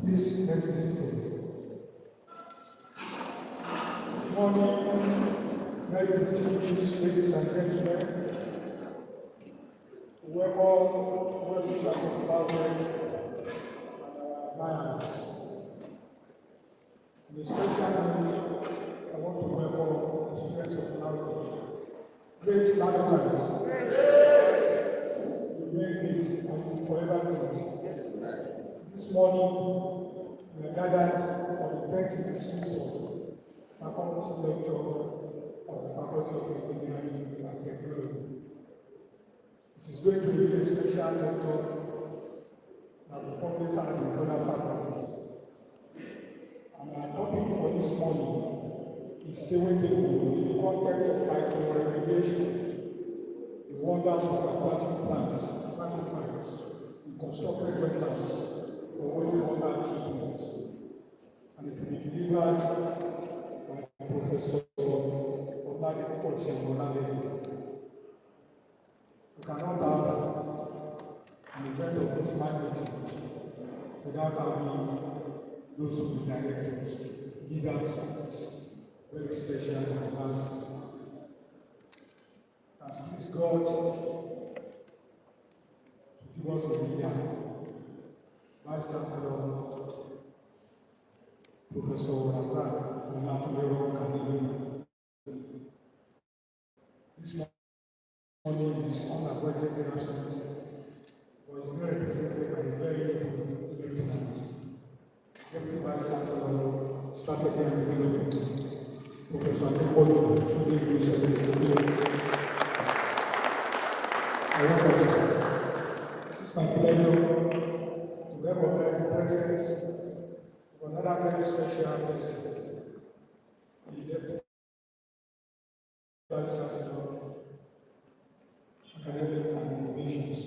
Please, let's be seated. Good morning, very distinguished ladies and gentlemen. Welcome, well-wishers of Lautech and our admirers. In a special way, I want to welcome the students of Lautech. Great Ladoke, you made it and you forever do it. This morning, we are gathered for the 20th series of faculty lecture of the Faculty of Engineering and Technology. It is going to be a special lecture that we always had in other faculties. And our topic for this morning is Tewétegbo in the context of Phytoremediation, the wonders of aquatic plants, Macrophytes, and constructed wetlands for wastewater treatment. And it will be delivered by Professor Ladoke. We cannot have an event of this magnitude without having those who be directors, leaders, and this very special and advanced. As please God to give us a leader, Vice Chancellor, Professor Razak, this morning is unavoidably absent, but is being represented by a very good lieutenant, Deputy Vice Chancellor, Strategy and Development, Professor Akintola, to the University. I welcome you. It is my pleasure to recognize the presence of another very special person, the Deputy Vice Chancellor, Academic and Innovations.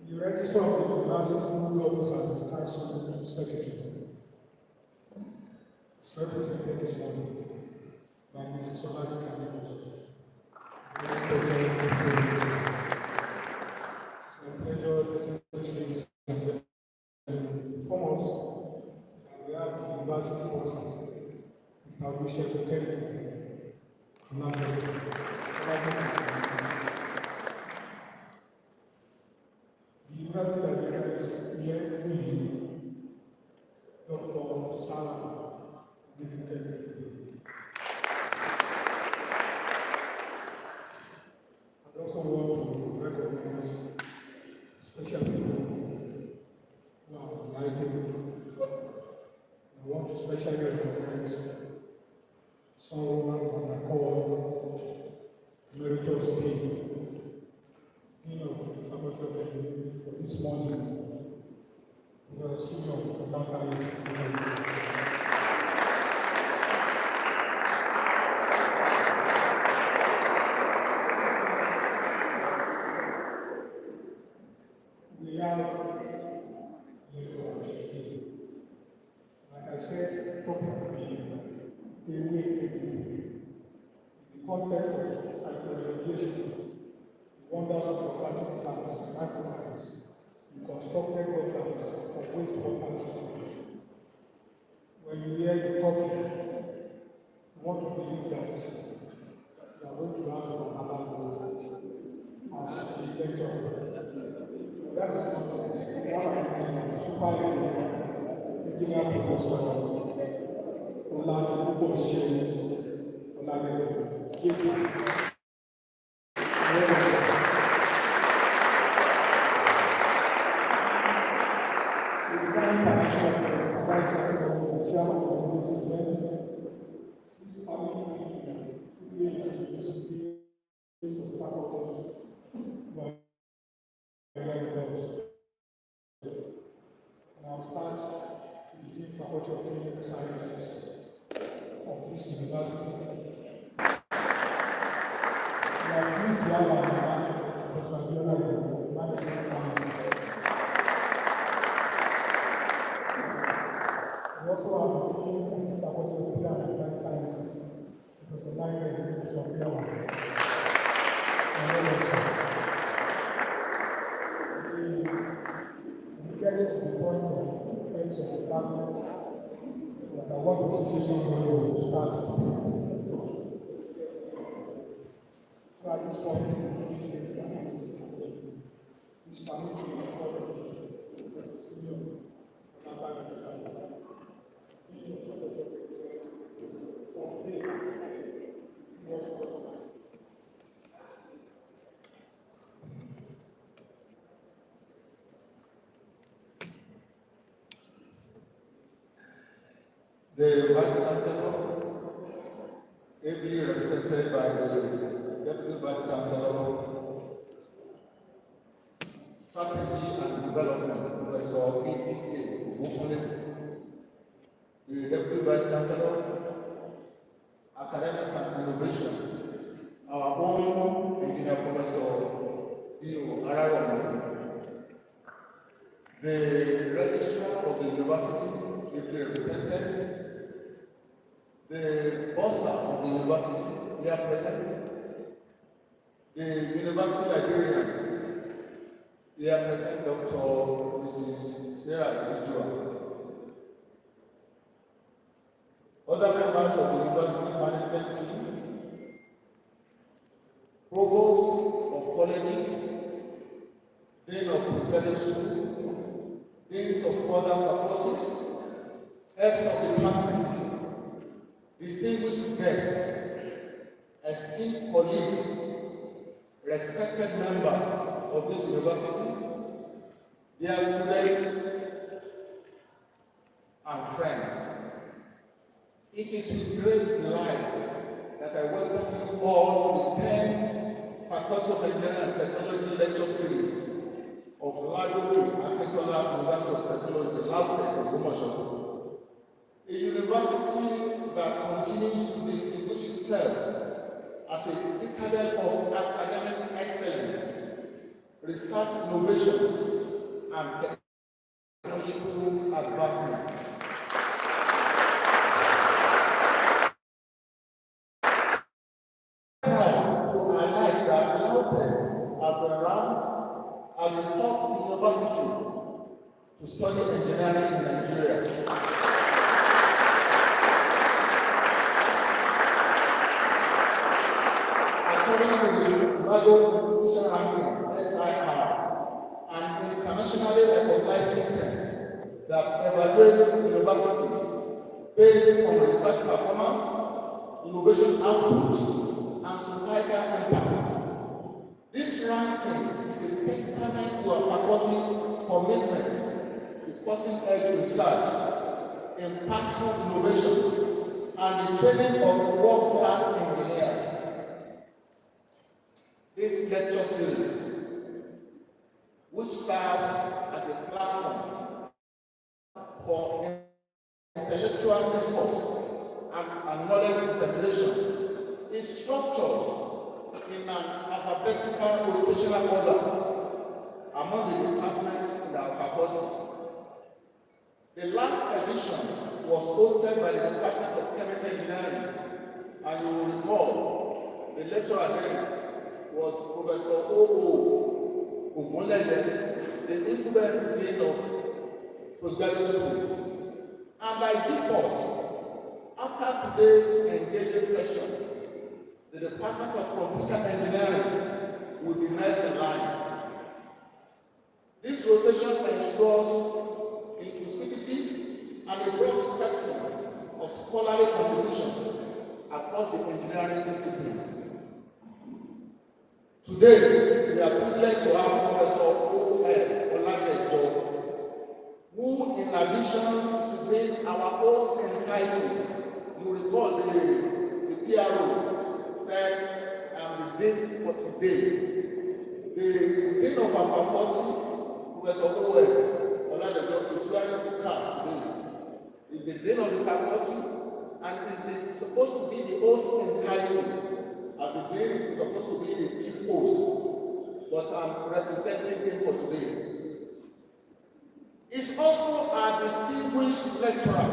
The Registrar of the University goes as the Council Secretary. It's represented this morning by Mrs. Ogbomoso. It is my pleasure distinguished and foremost, we have the university person, Mr. Tewétegbo. The university librarian is here fully, Dr. Sarah, I also want to recognize special people who are enlightened. I want to especially recognize someone that I call Emeritus Dean of the Faculty of Engineering for this morning. We are senior we have like I said, topic will be in the context of Phytoremediation, the wonders of aquatic plants and Macrophytes, in constructed wetlands of wastewater treatment. When you hear the topic, you want to believe that you are going to have an available as a lecturer. That is not it. One of the super engineer professor Ogbomoso. I'll start with the Faculty of Clinical Sciences of this university. We are pleased to have our Professor Akintola of Management Sciences. We also have the Dean of the Faculty of Plant and Plant Sciences, Professor Lautech, Professor get to the point of heads of departments that I want the situation going to start. So at this point, it is permitted to record the Vice Chancellor, ably represented by the Deputy Vice Chancellor, Strategy and Development, Professor P.T.K. Ogbomoso, the Deputy Vice Chancellor, Academics and Innovation, our own Engineer Professor D.O. Araromi, the Registrar of the University, ably represented, the bursar of the university here present, the university librarian here present, Dr. Mrs. Sarah Elijua, other members of the university management team, provost of colleges, dean of postgraduate school, deans of other faculties, heads of departments, distinguished guests, esteemed colleagues, respected members of this university, dear students and friends, it is with great delight that I welcome you all to the 10th Faculty of Engineering and Technology Lecture Series of Ladoke, Akintola, University of Technology, Lautech, Ogbomoso, a university that continues to distinguish itself as a citadel of academic excellence, research innovation, and technological advancement. To highlight that Lautech has been ranked as the top university to study engineering in Nigeria. According to the Ladoke Institution Ranking (SIR), an internationally recognized system that evaluates universities based on research performance, innovation output, and societal impact. This ranking is a testament to our faculty's commitment to cutting-edge research, impactful innovations, and the training of world-class engineers. This lecture series, which serves as a platform for intellectual discourse and knowledge dissemination, is structured in an alphabetical rotational order among the departments in our faculty. The last edition was hosted by the Department of Chemical Engineering, and you will recall the lecturer then was Professor O.O. Ogbomoso, the incumbent dean of postgraduate school. And by default, after today's engaging session, the Department of Computer Engineering will be next in line. This rotation ensures inclusivity and a broad spectrum of scholarly contributions across the engineering disciplines. Today, we are privileged to have Professor O.S. Oladejo, who, in addition to being our host entitled, you recall the PRO said, I'm the dean for today. The dean of our faculty, Professor O.S. Oladejo, is wearing two caps today. He's the dean of the faculty and is supposed to be the host entitled. As the dean is supposed to be the chief host, but I'm representing him for today. He's also a distinguished lecturer.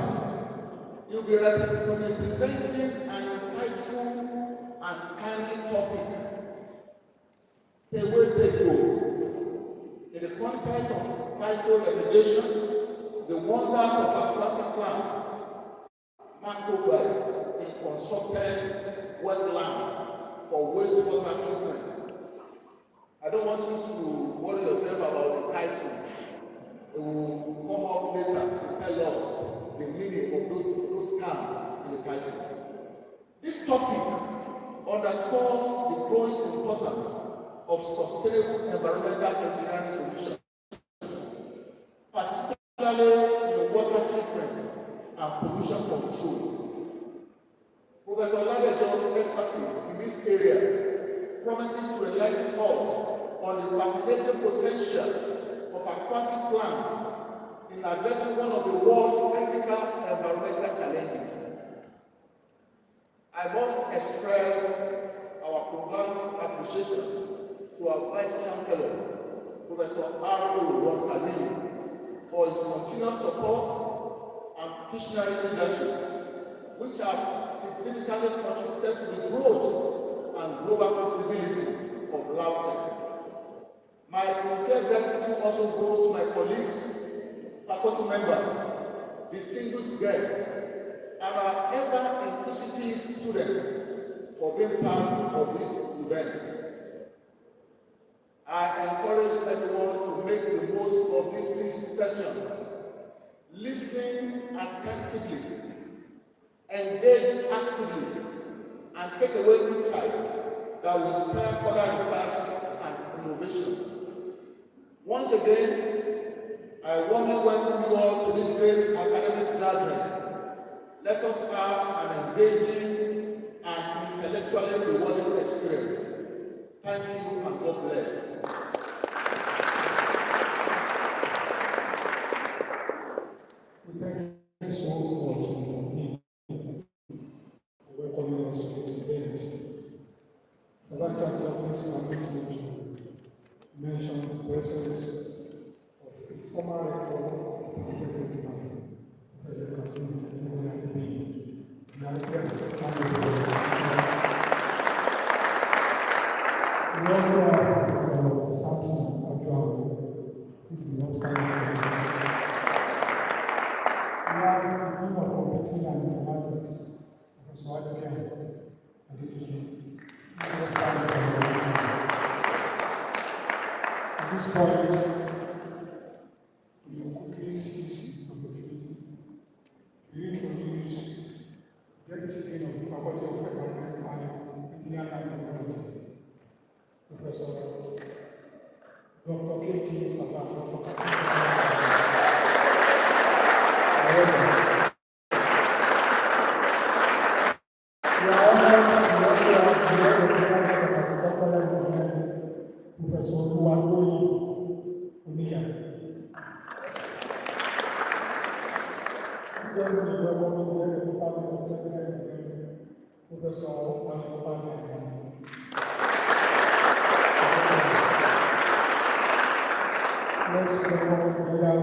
He'll be presenting an insightful and timely topic, Tewétegbo, in the context of Phytoremediation, the wonders of aquatic plants, Macrophytes in constructed wetlands for wastewater treatment. I don't want you to worry yourself about the title. It will come up later to tell us the meaning of those terms in the title. This topic underscores the growing importance of sustainable environmental engineering solutions, particularly in water treatment and pollution control. Professor Ladoke's expertise in this area promises to enlighten us on the fascinating potential of aquatic plants in addressing one of the world's critical environmental challenges. I must express our profound appreciation to our Vice Chancellor, Professor R.O. Ronkadili, for his continuous support and visionary leadership, which has significantly contributed to the growth and global visibility of Lautech. My sincere gratitude also goes to my colleagues, faculty members, distinguished guests, and our ever-inquisitive students for being part of this event. I encourage everyone to make the most of this session. Listen attentively, engage actively, and take away insights that will inspire further research and innovation. Once again, I warmly welcome you all to this great academic gathering. Let us have an engaging and intellectually rewarding experience. Thank you and God bless. We thank you so much for welcoming us to this event. The Vice Chancellor please mention the presence of the former rector of Tewétegbo, Professor Kasim we also have Samson Ajuawo, who is not coming. We have the Dean of Computing and Informatics, Professor Ladoke, at this point, we will quickly seize this opportunity to introduce Deputy Dean of the Faculty of Environmental Engineering and Technology, Professor Dr. K.K. Sabah. Let's welcome together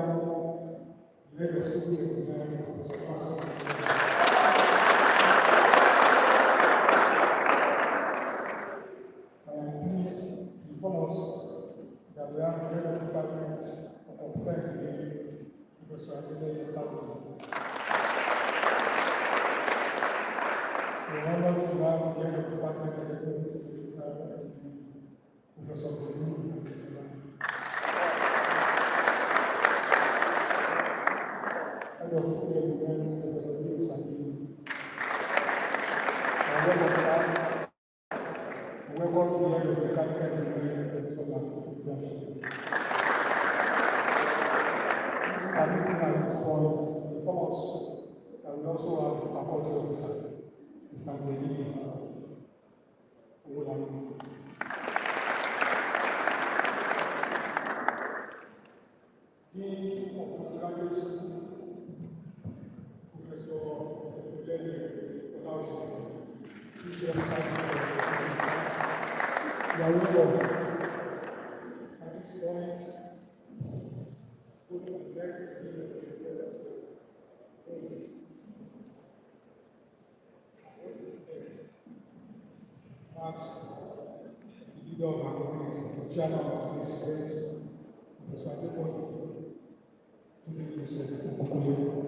the head of civil engineering, Professor Francis. I am pleased to inform us that we have the head of department of computer engineering, Professor Akintola. We are honored to have the head of department of electronics and engineering, Professor Ogbomoso. I was saying when Professor Lewis and welcome to the head of mechanical engineering, Professor Macrophytes. Please permit me at this point to inform us that we also have the faculty officer, Mr. Mbeni. Dean of Postgraduate School, Professor Lautech. You are welcome. At this point, put the next speaker to the Max, the leader of our community, the chairman of this event, Professor Akintola. Joseph Okukule.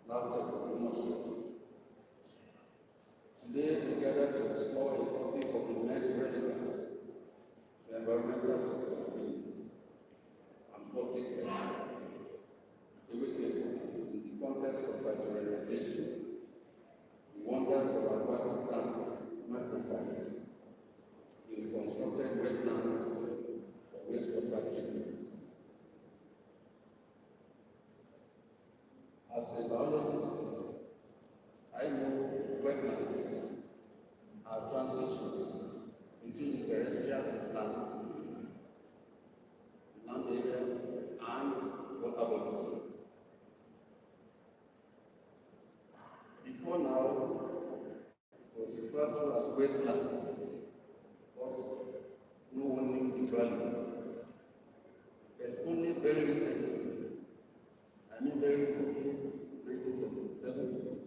Lautech, Ogbomoso. Today we gather to explore a topic of immense relevance to environmental sustainability and public health. Tewétegbo, in the context of Phytoremediation, the wonders of aquatic plants, Macrophytes, in reconstructed wetlands for wastewater treatment. As a biologist, I know wetlands are transitions between the terrestrial land area, and water bodies. Before now, it was referred to as wasteland because no one knew the value. But only very recently, 1977,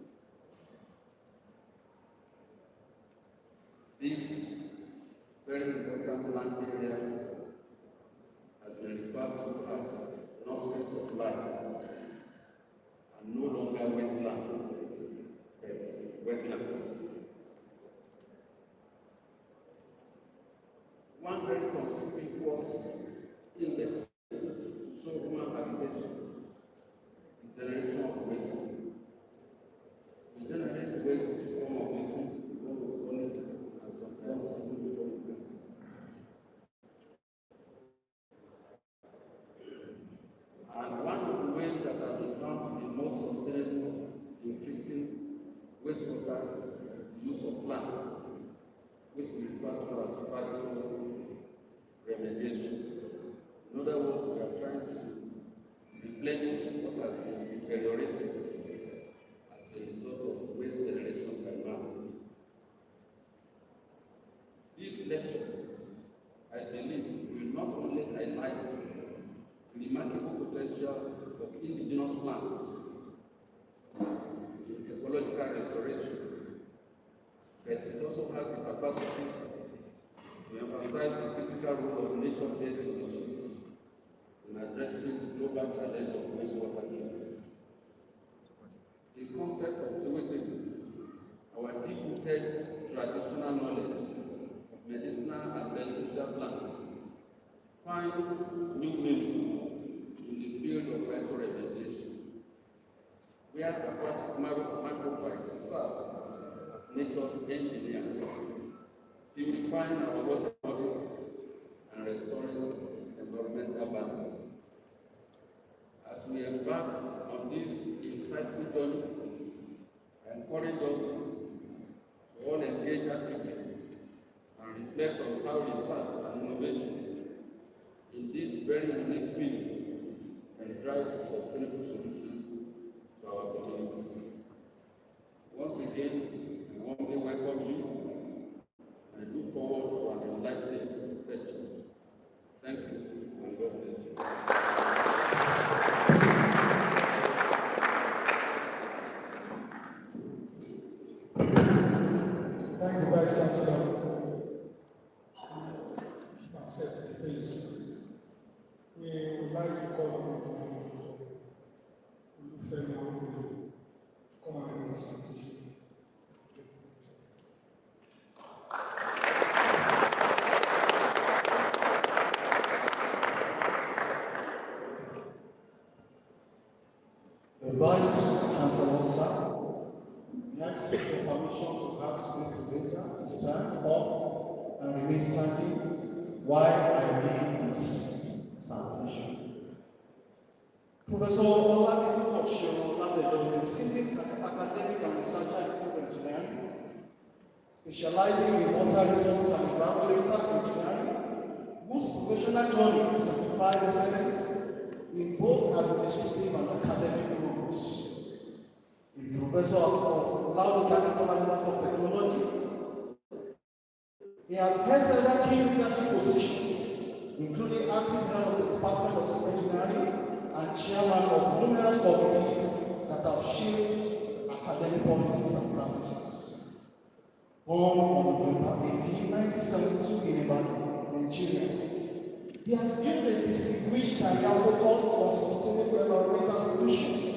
this very important land area has been referred to as nurseries of life and no longer wasteland, but wetlands. One very conspicuous index to show human habitation is generation of waste. We generate waste in form of liquid, in form of solid, and sometimes even in form of gas. And one of the ways that have been found to be most sustainable in treating wastewater is the use of plants, which we refer to as Phytoremediation. In other words, we are trying to replenish what has been deteriorated as a result of waste generation by man. This lecture, I believe, will not only highlight the remarkable potential of indigenous plants in ecological restoration, but it also has the capacity to emphasize the critical role of nature-based solutions in addressing the global challenge of wastewater treatment. The concept of Tewétegbo, our deep-rooted traditional knowledge of medicinal and beneficial plants, finds new meaning in the field of phytoremediation, where aquatic macrophytes serve as nature's engineers, purifying our water bodies and restoring environmental balance. As we embark on this insightful journey, I encourage us to all engage actively and reflect on how research and innovation in this very unique field can drive sustainable solutions to our communities. Once again, we warmly welcome you and look forward to an enlightening session. Thank you, and God bless you. Thank you, Vice Chancellor. Set, please. We would like to call on you to come and read this petition. The Vice Chancellor, sir, may I seek the permission to ask the presenter to stand up and remain standing while I read this salutation. Professor Oladele Ladoke is a seasoned academic and researcher in civil engineering, specializing in water resources and environmental engineering, whose professional journey signifies excellence in both administrative and academic roles. A professor of Ladoke Akintola University of Technology, he has held several key leadership positions, including active head of the Department of Civil Engineering and chairman of numerous committees that have shaped academic policies and practices. Born on November 18, 1972 in Ibadan, Nigeria, he has built a distinguished career focused on sustainable environmental solutions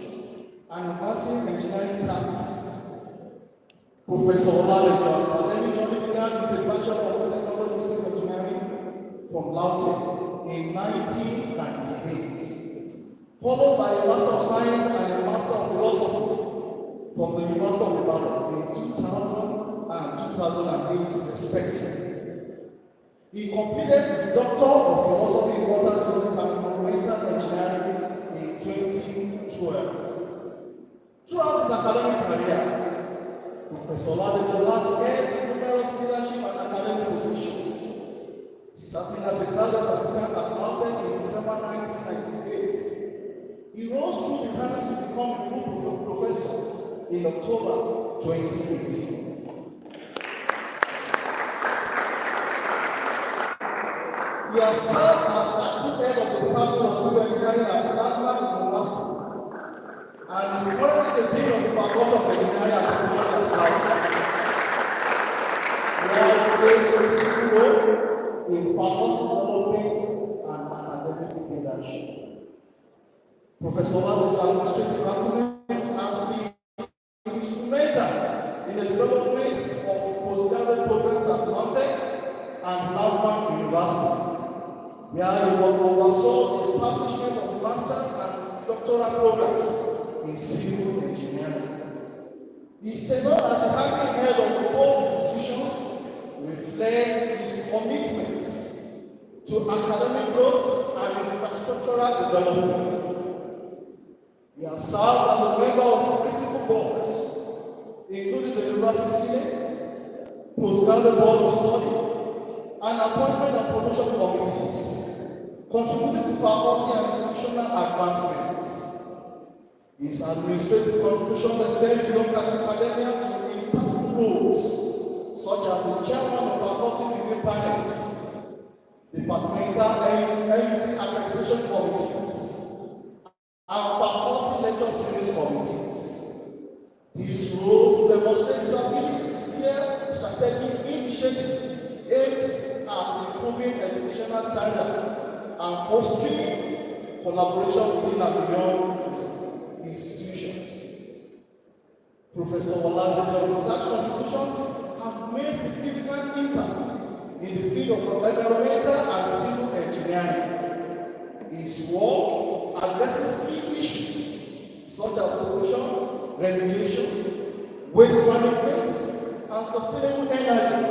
and advancing engineering practices. Professor Ladoke, let me join began with a Bachelor of Technology in Civil Engineering from Lautech in 1998, followed by a Master of Science and a Master of Philosophy from the University of Ibadan in 2000 and 2008, respectively. He completed his Doctor of Philosophy in Water Resources and Environmental Engineering in 2012. Throughout his academic career, Professor Ladoke has held numerous leadership and academic positions, starting as a graduate assistant at Lautech in December 1998. He rose through the ranks to become a full professor in October 2018. He has served as active head of the Department of Civil Engineering at Ladoke University and is currently the dean of the Faculty of Engineering and Technology at Lautech, where he plays a critical role in faculty development and academic leadership. Professor Ladoke's administrative acumen has been instrumental in the development of postgraduate programs at Lautech and Ladoke University, where he oversaw the establishment of master's and doctoral programs in civil engineering. His tenure as the acting head of both institutions reflects his commitment to academic growth and infrastructural development. He has served as a member of critical boards, including the University Senate, Postgraduate Board of Study, and Appointment and Promotion Committees, contributing to faculty and institutional advancements. His administrative contributions extend beyond academia to impactful roles, such as the chairman of faculty review panels, departmental NUC accreditation committees, and faculty lecture series committees. These roles demonstrate his ability to steer strategic initiatives aimed at improving educational standards and fostering collaboration within and beyond his institutions. Professor Ladoke's research contributions have made significant impact in the field of environmental and civil engineering. His work addresses key issues such as pollution, remediation, waste management, and sustainable energy.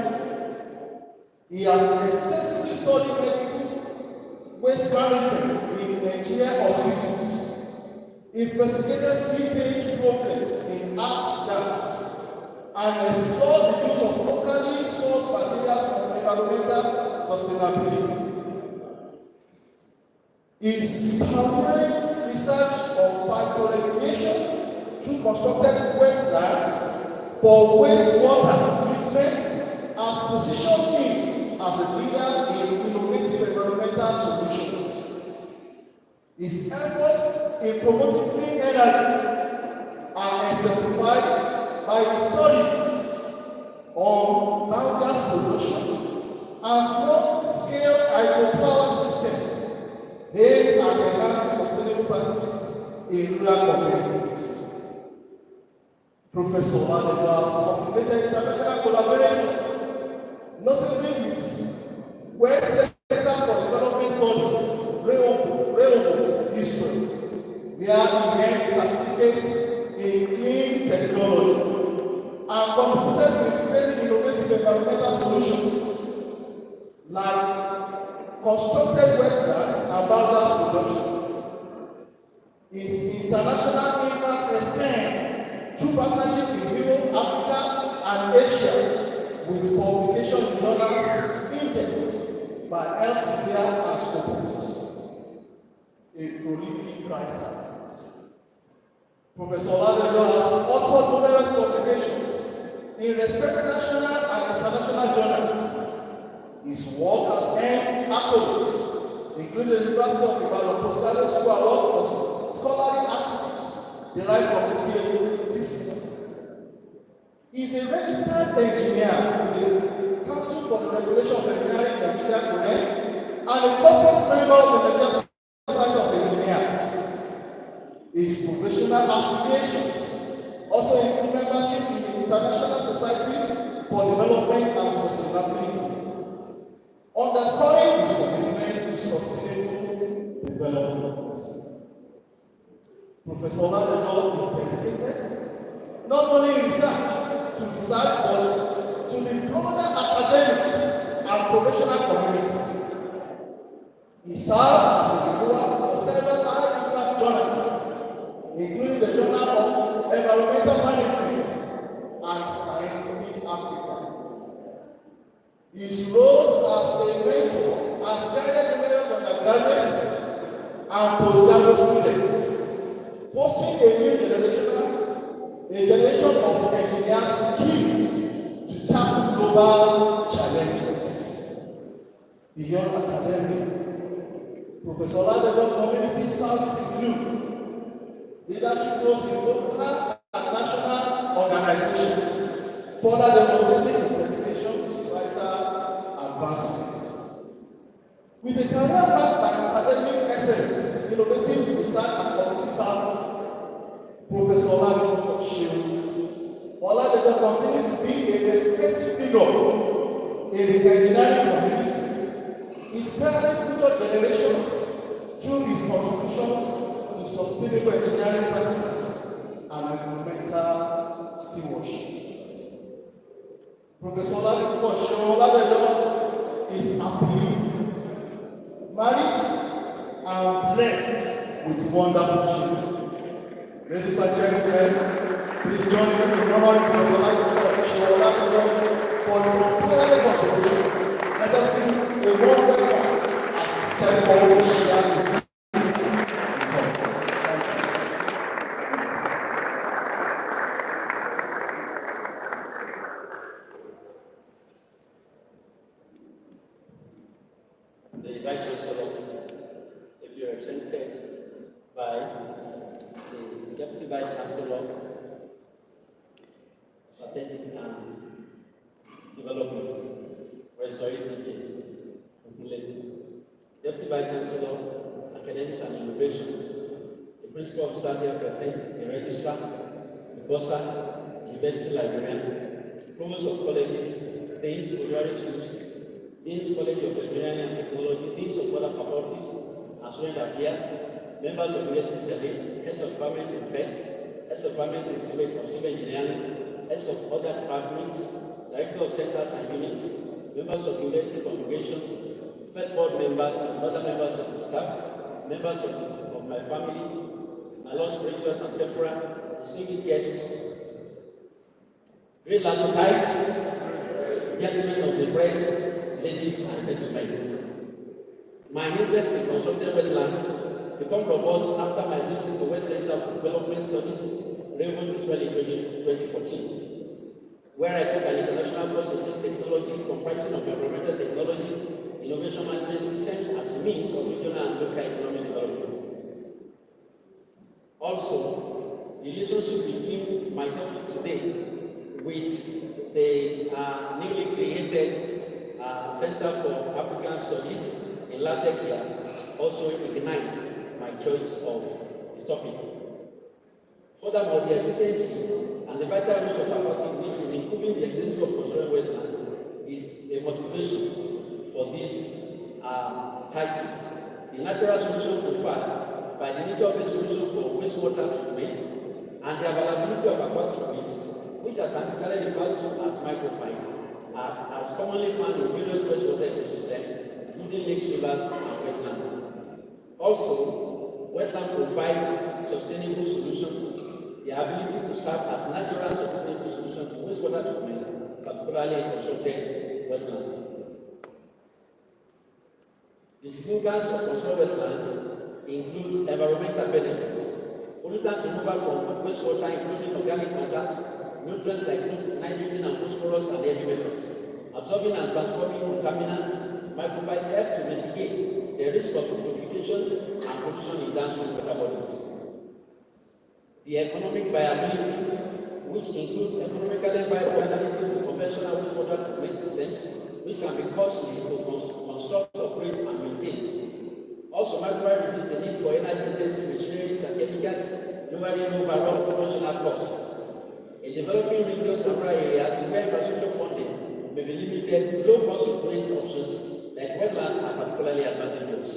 He has extensively studied medical waste management in Nigerian hospitals, investigated seepage problems in arts dams, and explore the use of locally sourced materials for environmental sustainability. Is pioneering research on phytoremediation through constructed wetlands for wastewater treatment has positioned him as a leader in innovative environmental solutions. His efforts in promoting clean energy are exemplified by his studies on biogas production and small-scale hydropower systems aimed at enhancing sustainable practices in rural communities. Professor Ladoke has cultivated international collaboration, notably with World Center for Development Studies, Railroad History, where he earned a certificate in clean technology and contributed to integrating innovative environmental solutions like constructed wetlands and biogas production. His international impact extends through partnership in Europe, Africa, and Asia, with publication in journals indexed by Elsevier and Scopus. A prolific writer, Professor Ladoke has authored numerous publications in respected national and international journals. His work has earned accolades, including the University of Ibadan Postgraduate School Award for scholarly articles derived from his PhD thesis. He is a registered engineer with the Council for the Regulation of Engineering in Nigeria, and a corporate member of the Nigerian Society of Engineers. His professional affiliations also include membership in the International Society for Development and Sustainability, underscoring his commitment to sustainable development. Professor Ladoke is dedicated not only in research but to the broader academic and professional community. He served as a reviewer for several high-impact journals, including the Journal of Environmental Management and Scientific Africa. His roles as a mentor has guided numerous undergraduates and postgraduate students, fostering a new generation of engineers keen to tackle global challenges. Beyond academia, Professor Ladoke community service include leadership roles in local and national organizations, further demonstrating his dedication to societal advancement. With a career marked by academic excellence, innovative research and community service, Professor Ladoke continues to be a respected figure in the engineering community, inspiring future generations through his contributions to sustainable engineering practices and environmental stewardship. Professor Ladoke is happily married and blessed with wonderful children. Ladies and gentlemen, please join me in honoring Professor Ladoke for his inspiring contribution. Let us give a warm welcome as he steps forward to share his thoughts. The Vice Chancellor will be represented by the Deputy Vice Chancellor, Strategic and Development, Professor Tewétegbo, Deputy Vice Chancellor, Academics and Innovation, the Principal Officer here present, the Registrar, the Bursar, the University Librarian, Provost of Colleges, Deans of Graduate Schools, Deans College of Engineering and Technology, Deans of other faculties and student affairs, members of University Senate, heads of department in FETS, heads of department in civil engineering, heads of other departments, director of centers and units, members of university congregation, FET board members and other members of the staff, members of my family, my Lord spirituals and temporal, distinguished guests, Great Ladokites, gentlemen of the press, ladies and gentlemen. My interest in constructed wetlands became robust after my visit to West Center for Development Studies, Raymond Israel in 2014, where I took an international course in technology comprising of environmental technology, innovation management systems as means of regional and local economic development. Also, the relationship between my topic today with the newly created Center for African Studies in Lautech also ignites my choice of the topic. Furthermore, the efficiency and the vital roles of aquatic plants in improving the existence of controlled wetland is a motivation for this title. The natural solution preferred by the nature of the solution for wastewater treatment and the availability of aquatic plants, which are scientifically referred to as macrophytes, are commonly found in various wastewater ecosystems, including lakes, rivers, and wetlands. Also, wetland provides sustainable solution, the ability to serve as natural sustainable solution to wastewater treatment, particularly in constructed wetlands. The significance of controlled wetlands includes environmental benefits. Pollutants removal from wastewater, including organic matters, nutrients like nitrogen and phosphorus and heavy metals. Absorbing and transforming contaminants, macrophytes help to mitigate the risk of purification and pollution in downstream water bodies. The economic viability, which include economically viable alternatives to conventional wastewater treatment systems, which can be costly to construct, operate, and maintain. Also, macrophytes reduce the need for energy-intensive machineries and chemicals, lowering overall operational costs. In developing regions and rural areas where infrastructure funding may be limited, low-cost treatment options like wetland are particularly advantageous.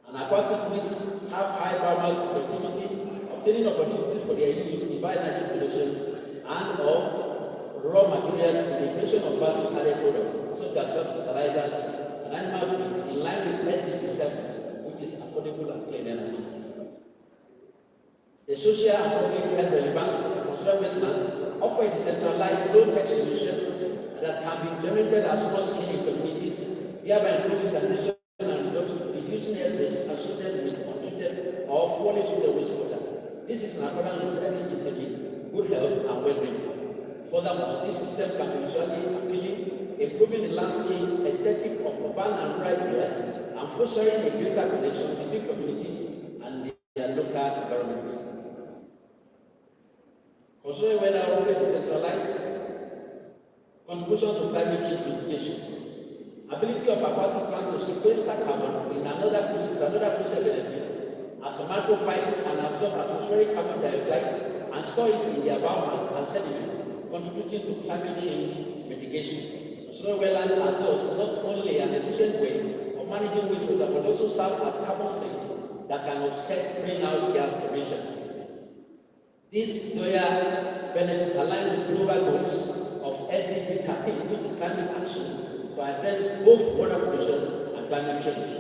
And aquatic plants have high biomass productivity, obtaining opportunities for their use in bioenergy production and/or raw materials in the creation of value-added products such as fertilizers and animal feeds in line with SDG 7, which is affordable and clean energy. The social and public health relevance of controlled wetland offer a decentralized low-tech solution that can be implemented as small-scale in communities, thereby improving sanitation and reducing health risks associated with untreated or poorly treated wastewater. This is in accordance with SDG, good health and well-being. Furthermore, this system can be visually appealing, improving the landscape aesthetic of urban and rural areas, and fostering a greater connection between communities and their local environments. Considering whether offering decentralized contribution to climate change mitigation, ability of aquatic plants to sequester carbon in another crucial benefit, as macrophytes can absorb atmospheric carbon dioxide and store it in their biomass and sediment, contributing to climate change mitigation. Considering wetland are thus not only an efficient way of managing wastewater, but also serve as carbon sink that can offset greenhouse gas emission. These dual benefits align with global goals of SDG 13, which is climate action, to address both water pollution and climate change.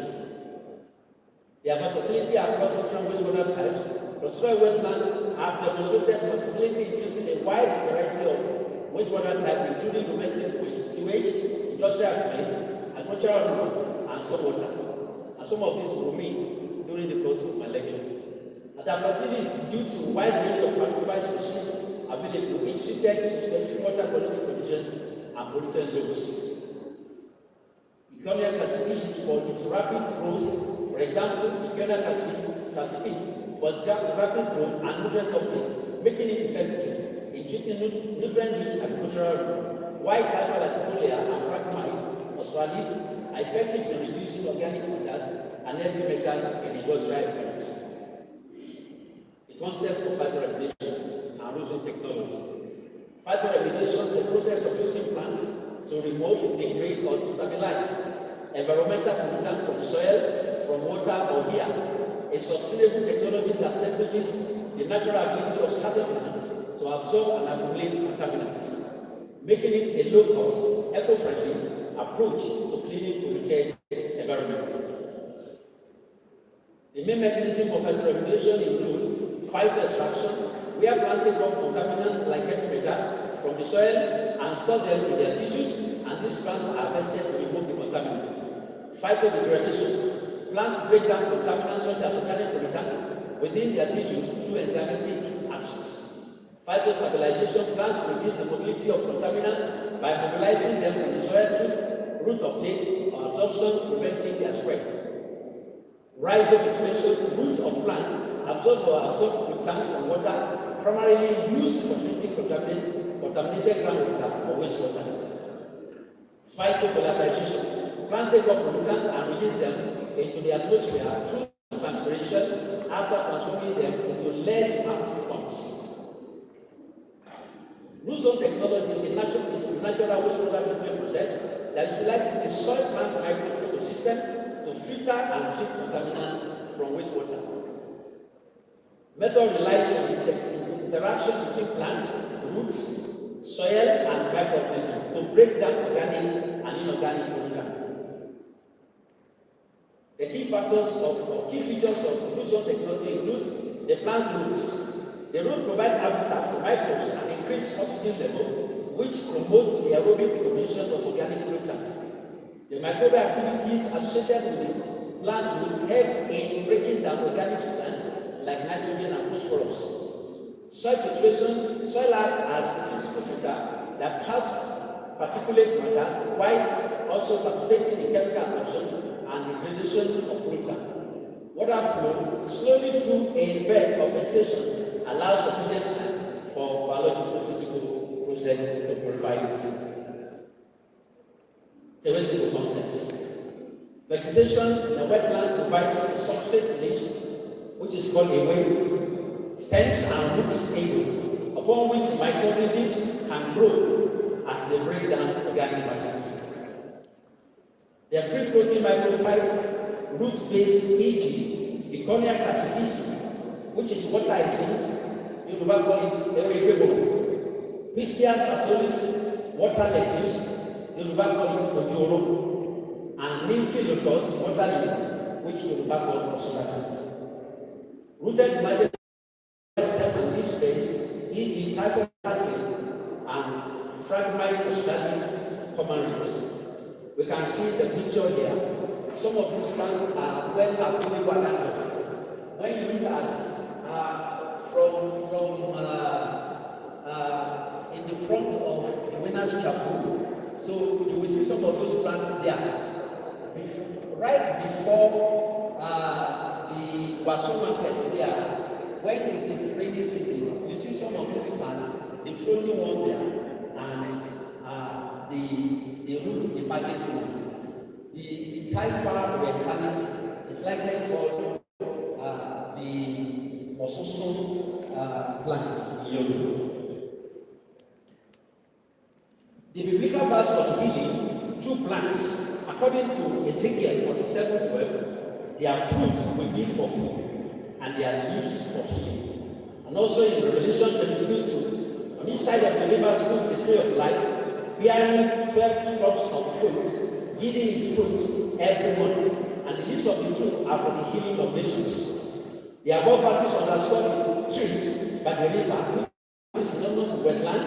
Their versatility across different wastewater types, controlled wetlands have demonstrated versatility in treating a wide variety of wastewater types, including domestic waste, sewage, industrial effluents, agricultural runoff, and stormwater. And some of these will meet during the course of my lecture. Adaptivity is due to a wide range of macrophyte species available, each suited to specific water quality conditions and pollutant loads. Economic capacity is for its rapid growth. For example, economic capacity for its rapid growth and nutrient uptake, making it effective in treating nutrient-rich agricultural runoff. White alpha latifolia and phragmites, australis, are effective in reducing organic matters and heavy metals in industrial effluents. Concept of phytoremediation and erosion technology. Phytoremediation is the process of using plants to remove, degrade, or destabilize environmental pollutants from soil, from water, or air. A sustainable technology that leverages the natural ability of certain plants to absorb and accumulate contaminants, making it a low-cost, eco-friendly approach to cleaning polluted environments. The main mechanism of phytoremediation include phyto extraction, We have planted off contaminants like chemicals from the soil and store them in their tissues, and these plants are harvested to remove the contaminants. Phytoremediation. Plants break down contaminants such as organic pollutants within their tissues through enzymatic actions. Phytostabilization. Plants reduce the mobility of contaminants by mobilizing them in the soil through root uptake or absorption, preventing their spread. Rhizophytation. Roots of plants absorb pollutants from water, primarily used for treating contaminated groundwater or wastewater. Phytovolatilisation. Plants take up pollutants and release them into the atmosphere through transpiration after transforming them into less harmful forms. Blue zone technology is a natural wastewater treatment process that utilizes the soil plant microbial system to filter and treat contaminants from wastewater. Method relies on the interaction between plants, roots, soil, and microorganisms to break down organic and inorganic pollutants. The key features of blue zone technology includes the plant roots. The root provides habitat for microbes and increase oxygen level, which promotes the aerobic recognition of organic pollutants. The microbial activities associated with the plant root help in breaking down organic substances like nitrogen and phosphorus. Soil filtration. Soil acts as a physical filter that passes particulate matters while also participating in chemical absorption and degradation of pollutants. Water flow slowly through a bed of vegetation allows sufficient time for biological physical process to purify it. Tewétegbo concept. Vegetation in a wetland provides substrate leaves, which is called a wave, stems and roots able, upon which microorganisms can grow as they break down organic matters. They are free-floating microphytes, root-based, e.g., Begonia cassidicea, which is water-hyacinth, Yoruba call it Tewétegbo. Pistias atolis, water lettuce, Yoruba call it Ojoro, and Nymphilotus, water lily, which Yoruba call Osuratu. Rooted magic stem and leaf space, e.g., typhoid and Phragmite australis cormorants. We can see the picture here. Some of these plants are well available at us. When you look at in the front of the Winners Chapel, so you will see some of those plants there. Right before the Wasu market there, when it is rainy season, you see some of these plants, the floating one there, and the roots, the magnet root. The Typha orientalis is likely called the Ososo plant in Yoruba. The biblical verse on healing through plants, according to Ezekiel 47:12, their fruit will be for food and their leaves for healing. And also in Revelation 22:2, on each side of the river stood the tree of life, bearing 12 crops of fruit, yielding its fruit every month, and the leaves of the tree are for the healing of nations. The above verses underscore the trees by the river, which is synonymous with wetland,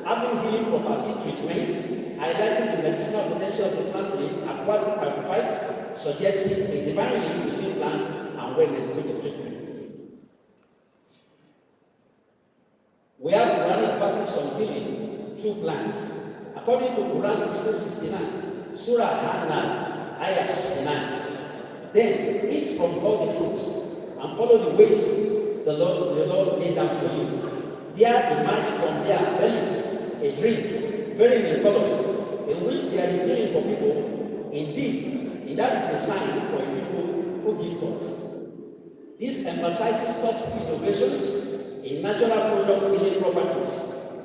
having healing property treatments, highlighting the medicinal potential of the plant leaf, aquatic Macrophytes, suggesting a divine link between plants and wellness with treatments. We have Quranic verses on healing through plants. According to Quran 16:69, Surah An-Nahl, Ayah 69, then eat from all the fruits and follow the ways the Lord laid down for you. There emerge from their bellies a drink, varying in colors, in which there is healing for people. Indeed, and that is a sign for people who give thoughts. This emphasizes thoughtful innovations in natural product healing properties,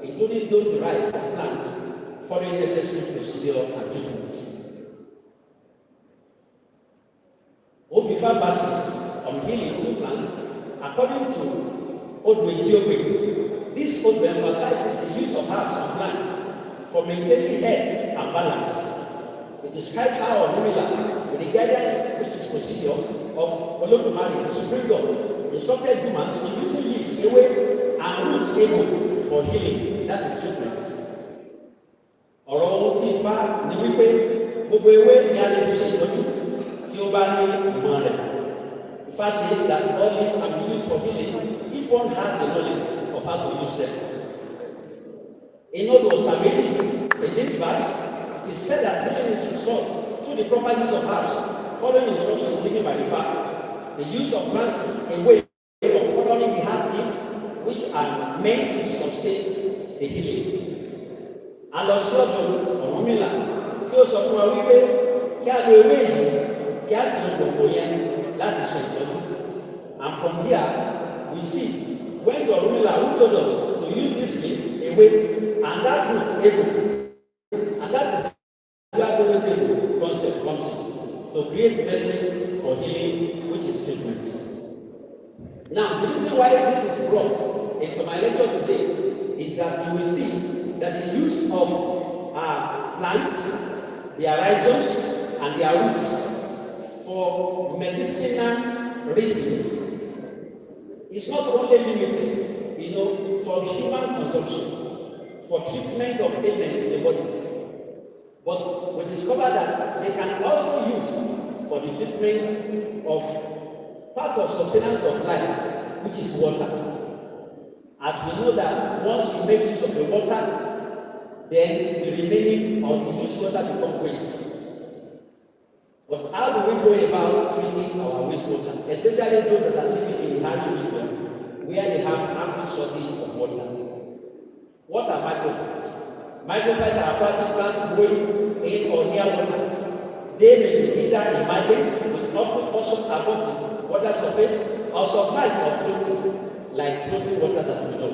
including those derived from plants, following necessary procedure and treatments. Obifa verses on healing through plants, according to Ogbomoso, this Odu emphasizes the use of herbs and plants for maintaining health and balance. It describes how Orumila, with the guidance which is procedure of Olodumare, the Supreme God, instructed humans to use leaves away and root able for healing. That is treatment. Ọ̀rọ̀ ohun tí Ifá ní wípé gbogbo ewé ní a lè fi ṣe ìtọ́jú tí ó bá ní ìmọ̀ rẹ̀. Ifá says that all these can be used for healing if one has the knowledge of how to use them. In other words, in this verse, it is said that healing is restored through the proper use of herbs, following instructions given by Ifá. The use of plants is a way of honoring the heart gifts which are meant to sustain the healing. And also, Ọ̀rúnmìlà tí ó sọ fún wa wípé kí a lo ewé yìí kí a sì lo gbogbo yẹn láti ṣe ìtọ́jú. And from here, we see when Ọ̀rúnmìlà who told us to use this leaf away and that root able, and that is where Tewétegbo concept comes in, to create medicine for healing, which is treatment. Now, the reason why this is brought into my lecture today is that you will see that the use of plants, their rhizomes, and their roots for medicinal reasons is not only limited, for human consumption, for treatment of ailments in the body, but we discover that they can also use for the treatment of part of sustenance of life, which is water. As we know that once you make use of the water, then the remaining or the used water becomes waste. But how do we go about treating our wastewater, especially those that are living in the hard region, where they have ample shortage of water? What are macrophytes? Macrophytes are aquatic plants growing in or near water. They may be either emergent with upward portion above the water surface or submerged or floating, like floating water that we know.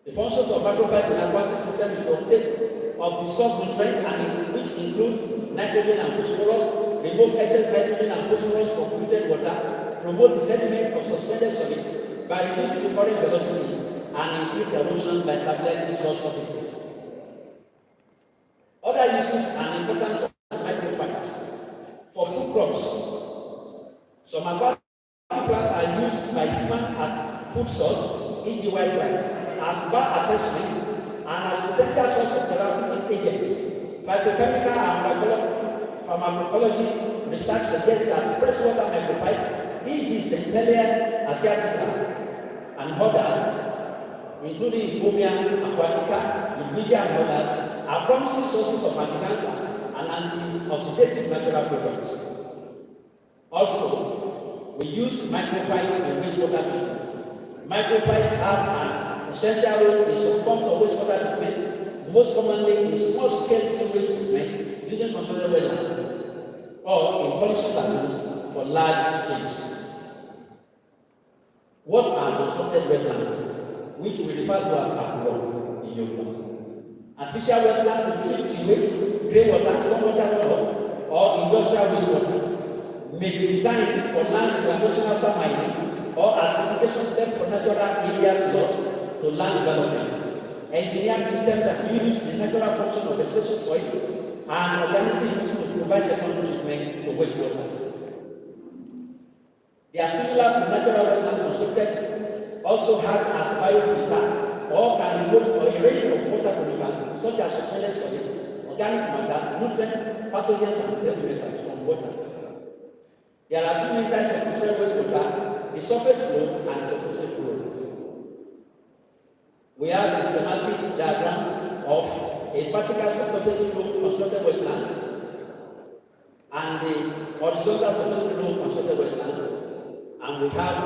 The functions of macrophytes in the aquatic system is to uptake of the soft nutrients, and which include nitrogen and phosphorus, remove excess nitrogen and phosphorus from polluted water, promote the sediment of suspended solids by reducing the current velocity, and improve erosion by stabilizing soil surfaces. Other uses and importance of macrophytes for food crops. Some aquatic plants are used by humans as food source, e.g. white rice, as bar accessory, and as potential source of therapeutic agents. Phytochemical and pharmacology research suggests that freshwater macrophytes, e.g. Centellia asiatica, and others, including Ibomia aquatica, Lubrigia, and others, are promising sources of anti-cancer and anti-oxidative natural products. Also, we use macrophytes in wastewater treatment. Macrophytes have an essential role in some forms of wastewater treatment, most commonly in small-scale sewage treatment using controlled wetlands, or in pollution lagoons for large scales. What are constructed wetlands, which we refer to as Aquatic in Yoruba? Artificial wetlands to treat sewage, greywater, stormwater runoff, or industrial wastewater may be designed for land reclamation after mining, or as mitigation step for natural areas lost to land development. Engineered systems that use the natural function of vegetation soil and organisms to provide secondary treatment to wastewater. They are similar to natural wetlands constructed, also act as biofilter, or can remove a range of water pollutants such as suspended solids, organic matters, nutrients, pathogens, and detrimentals from water. There are two main types of controlled wastewater: the surface flow and subsurface flow. We have a schematic diagram of a vertical subsurface flow constructed wetland and the horizontal surface flow constructed wetland, and we have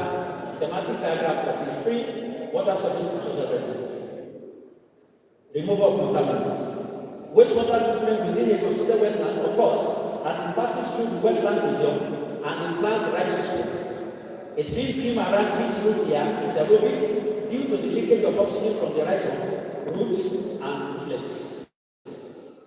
a schematic diagram of a free water surface constructed wetland. Removal of contaminants. Wastewater treatment within a constructed wetland occurs as it passes through the wetland medium and the plant rises through. A thin film around each root here is aerobic due to the leakage of oxygen from the rhizomes, roots, and rootlets.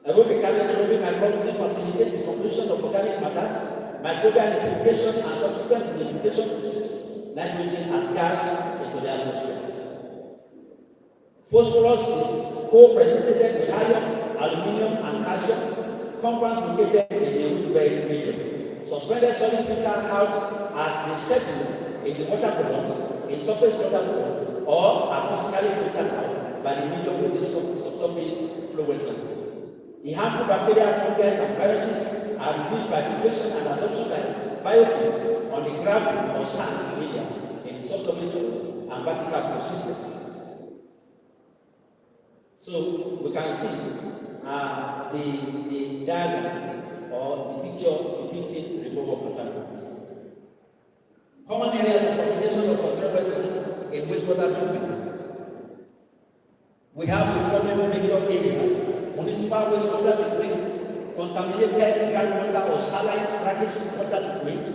Aerobic and anaerobic microorganisms facilitate the completion of organic matters, microbial nitrification, and subsequent nitrification produces nitrogen as gas into the atmosphere. Phosphorus is co-precipitated with iron, aluminium, and calcium, compounds located in the root-bearing medium. Suspended solid filter out as they settle in the water columns, in surface water flow, or are physically filtered out by the medium within subsurface flow wetland. The harmful bacteria, fungi, and viruses are reduced by filtration and adsorption by biofilms on the gravel or sand media in subsurface flow and vertical flow system. So we can see the diagram or the picture depicting removal contaminants. Common areas of application of considered wetland in wastewater treatment. We have the following major areas: municipal wastewater treatment, contaminated groundwater or saline brackish water treatment,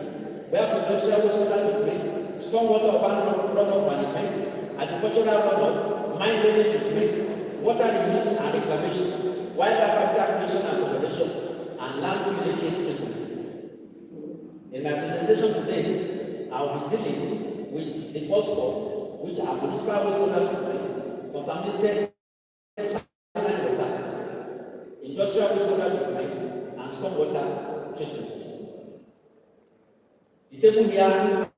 where industrial wastewater treatment, stormwater urban runoff management, agricultural runoff, mine drainage treatment, water reuse and reclamation, wildlife habitat creation and conservation, and landfill leachate treatment. In my presentation today, I will be dealing with the first four, which are municipal wastewater treatment, contaminated saline water, industrial wastewater treatment, and stormwater treatment. The table here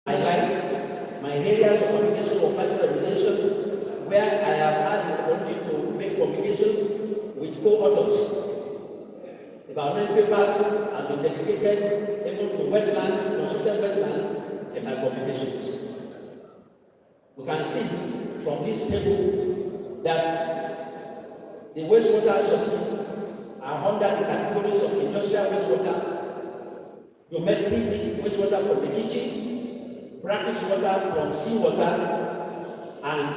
highlights my areas of application of phytoremediation, where I have had the opportunity to make publications with co-authors. About 9 papers have been dedicated even to wetlands, consulted wetlands, in my publications. We can see from this table that the wastewater sources are under the categories of industrial wastewater, domestic wastewater from the kitchen, brackish water from seawater, and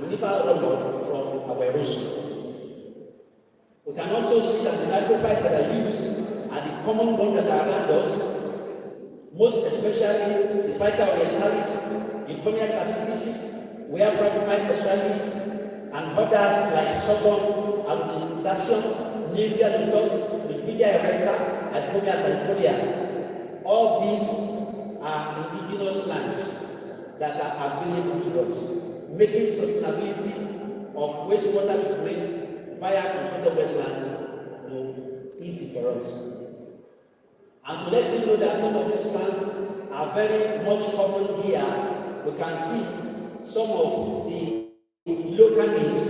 municipal runoff from our erosion. We can also see that the macrophytes that are used are the common ones that are around us, most especially the Phytoremediation, the Coniac acidicis, where Phytoremediation, and others like sorghum, alumination, Nymphaea luteus, Liquidia erecta, and Pomea salfolia. All these are indigenous plants that are available to us, making sustainability of wastewater treatment via consulted wetland easy for us. And to let you know that some of these plants are very much common here, we can see some of the local names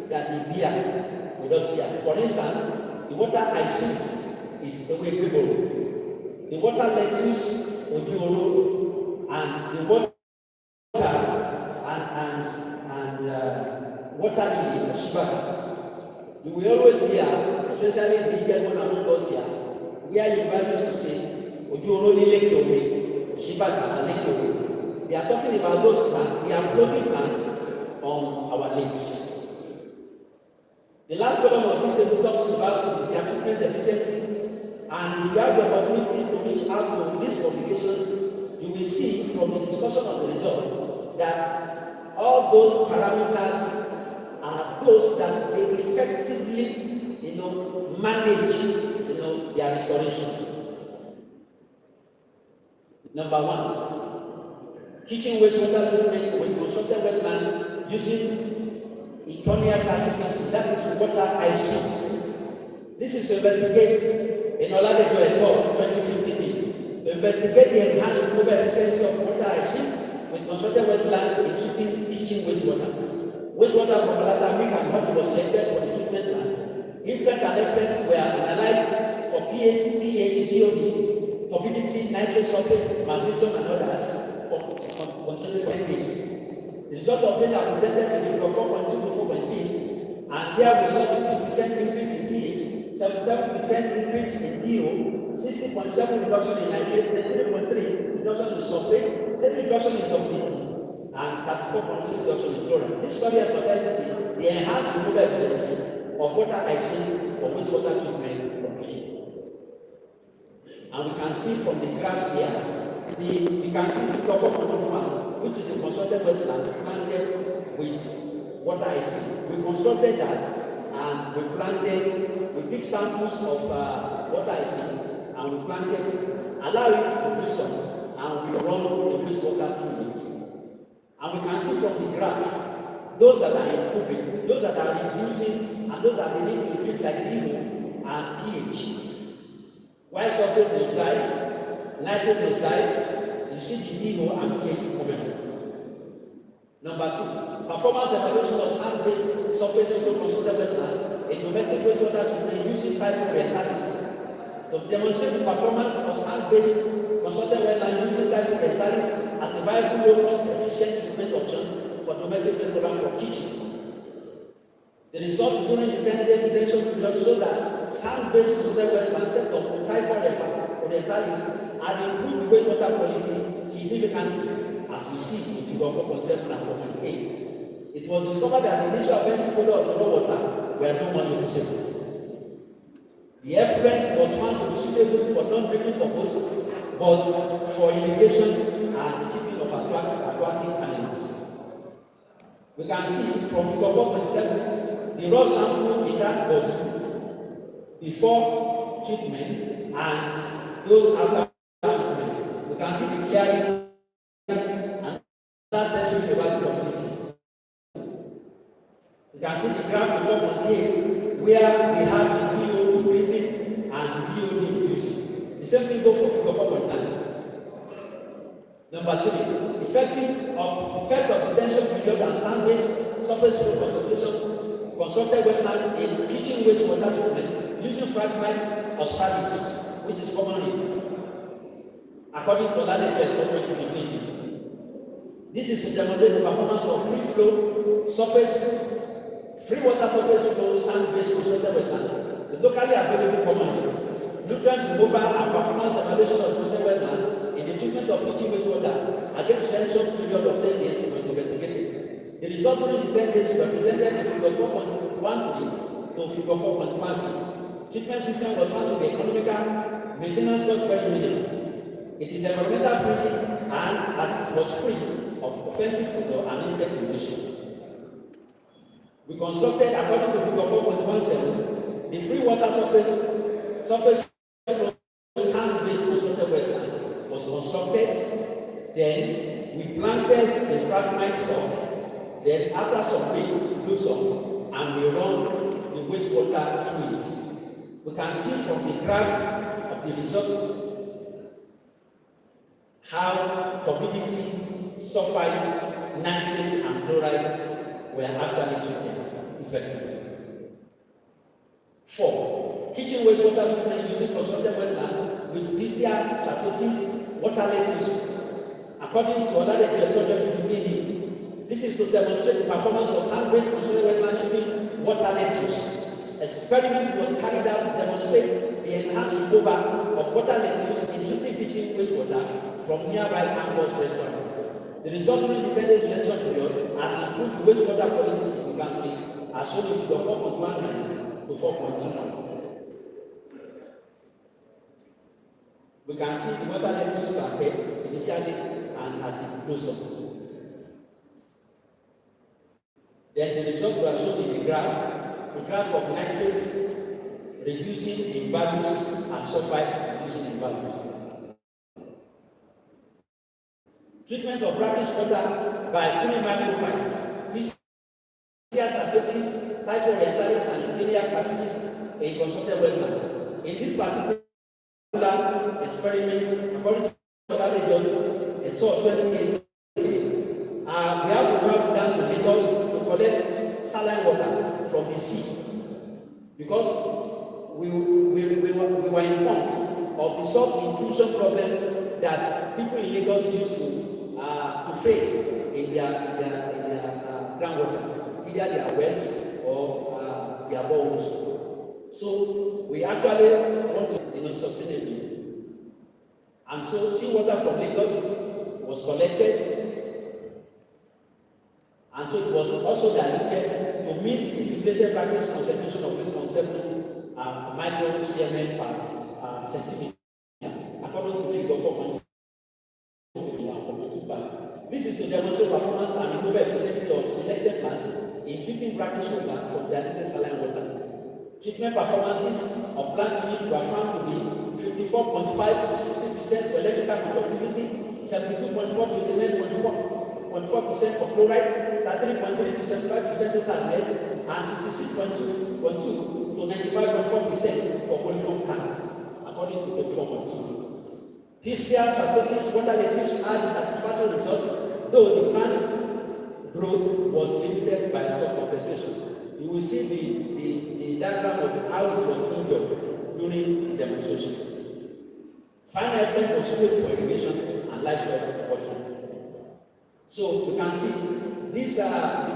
that they bear with us here. For instance, the water hyacinth is Tewétegbo, the water lettuce Ojoro, and the water water lily Shibata. You will always hear, especially the vegan one among us here, where you used to say, Ojoro ni leke omi, Shibata and leke omi. They are talking about those plants, they are floating plants on our lakes. The last column of this table talks about the treatment efficiency, and if you have the opportunity to reach out to these publications, you will see from the discussion of the results that all those parameters are those that they effectively, manage, their restoration. Number one, kitchen wastewater treatment with constructed wetland using Coniac acidicis, that is water hyacinth. This is to investigate in Ladoke et al. 2015 to investigate the enhanced global efficiency of water hyacinth with constructed wetland in treating kitchen wastewater. Wastewater from Ladoke and Honey was selected for the treatment plant. Infect and effects were analyzed for pH, DOD, turbidity, nitrate sulfate, magnesium, and others for concentrated days. The result of them are presented in figure 4.2 to 4.6, and their resources 2% increase in pH, 77% increase in DO, 60.7 reduction in nitrate, 3.3 reduction in sulfate, 30 reduction in turbidity, and 34.6 reduction in chlorine. This study emphasizes the enhanced global efficiency of water hyacinth for wastewater treatment from kitchen. And we can see from the graphs here, we can see the cover of which is a constructed wetland planted with water hyacinth. We constructed that and we planted with big samples of water hyacinth, and we planted it, allow it to do some, and we run the wastewater through it. And we can see from the graph those that are improving, those that are reducing, and those that they need to increase like DO and pH. While sulfate nosedive, nitrate nosedive, you see the DO and pH coming. Number 2, performance evaluation of sand-based surface flow consulted wetland in domestic wastewater treatment using Phytoremediation. To demonstrate the performance of sand-based consulted wetland using Phytoremediation as a viable, low-cost, efficient treatment option for domestic wastewater for kitchen. The results during the 10-day retention period show that sand-based consulted wetlands set up with Phytoremediation had improved the wastewater quality significantly, as we see in figure 4.7 and 4.8. It was discovered that the initial offensive failure of the raw water were no more noticeable. The effluent was found to be suitable for non-drinking purpose, but for irrigation and keeping of aquatic animals. We can see from figure 4.7 the raw sample in that bottle before treatment and those after treatment. We can see the clarity and that's the about the community. You can see the graph in 4.8 where we have the DO increasing and the BOD reducing. The same thing goes for figure 4.9. Number 3, effect of the tension period and sand-based surface flow concentration consulted wetland in kitchen wastewater treatment using fragmite or stratus, which is commonly according to Ladoke 2015. This is to demonstrate the performance of free water surface flow sand-based consulted wetland with locally available components, nutrient removal and performance evaluation of consulted wetland in the treatment of kitchen wastewater against tension period of 10 days was investigated. The result during the 10 days represented in figure 4.13 to figure 4.16. Treatment system was found to be economical, maintenance cost very minimal. It is environmental friendly and as it was free of offensive odor and insect invasion. We constructed, according to figure 4.17, the free water surface flow sand-based consulted wetland was constructed. Then we planted the fragmite stock. Then after some days, we do some, and we run the wastewater through it. We can see from the graph of the result how community sulfites, nitrates, and chloride were actually treated effectively. 4. Kitchen wastewater treatment using constructed wetland with Pistia sapotis water lettuce. According to Ladoke 2015, this is to demonstrate the performance of sand-based constructed wetland using water lettuce. Experiment was carried out to demonstrate the enhanced removal of water lettuce in treating kitchen wastewater from nearby campus restaurants. The result during the 10 days retention period has improved the wastewater quality significantly, as shown in figure 4.19 to 4.29. We can see the water lettuce planted initially and as it blossomed. Then the results were shown in the graph of nitrates reducing in values and sulfite reducing in values. Treatment of brackish water by 3 macrophytes, Phytoremediation, Phytoremediation, and Aquatic Plants in constructed wetland. In this particular experiment, according to Ladoke, a tour 2018, we have to travel down to Lagos to collect saline water from the sea because we were informed of the salt intrusion problem that people in Lagos used to face in their groundwaters, either their wells or their bowls. So we actually want to sustainably. And so seawater from Lagos was collected, and so it was also diluted to meet the stipulated practice concentration of 8.7 micro CMN per centimeter, according to figure 4.2. This is to demonstrate performance and improve efficiency of selected plants in treating brackish water from diluted saline water. Treatment performances of plant units were found to be 54.5 to 60% for electrical conductivity, 72.4 to 89.4% for chloride, 33.3 to 75% total mass, and 66.2 to 95.4% for coliform cans, according to the 4.2. PCR perspectives, water lettuce had a satisfactory result, though the plant growth was limited by soil concentration. You will see the diagram of how it was injured during the demonstration. Final effect was suitable for irrigation and light soil watering. So you can see these are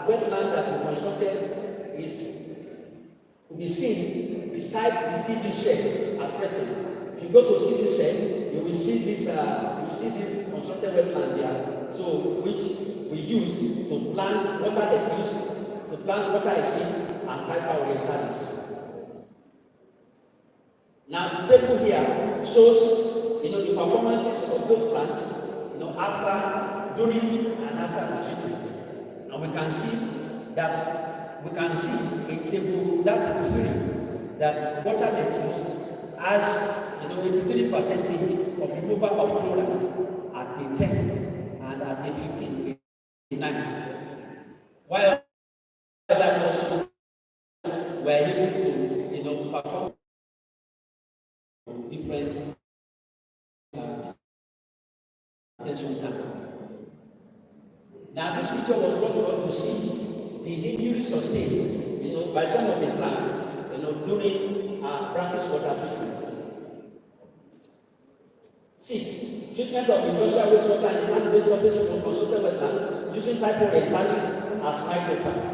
wetland that we constructed will be seen beside the CD shell at present. If you go to CD shell, you will see this constructed wetland there. So which we use to plant water lettuce, to plant water hyacinth and Typha orientalis. Now the table here shows the performances of those plants after, during and after the treatment. And we can see a table that will that water lettuce has 83% of removal of chloride at the 10 and at the 15, 9. While others also were able to perform different detention time. Now this picture was brought to us to see the injury sustained, by some of the plants, during brackish water treatments. 6. Treatment of industrial wastewater and sand-based surface from consulted wetland using Typha orientalis as Macrophytes.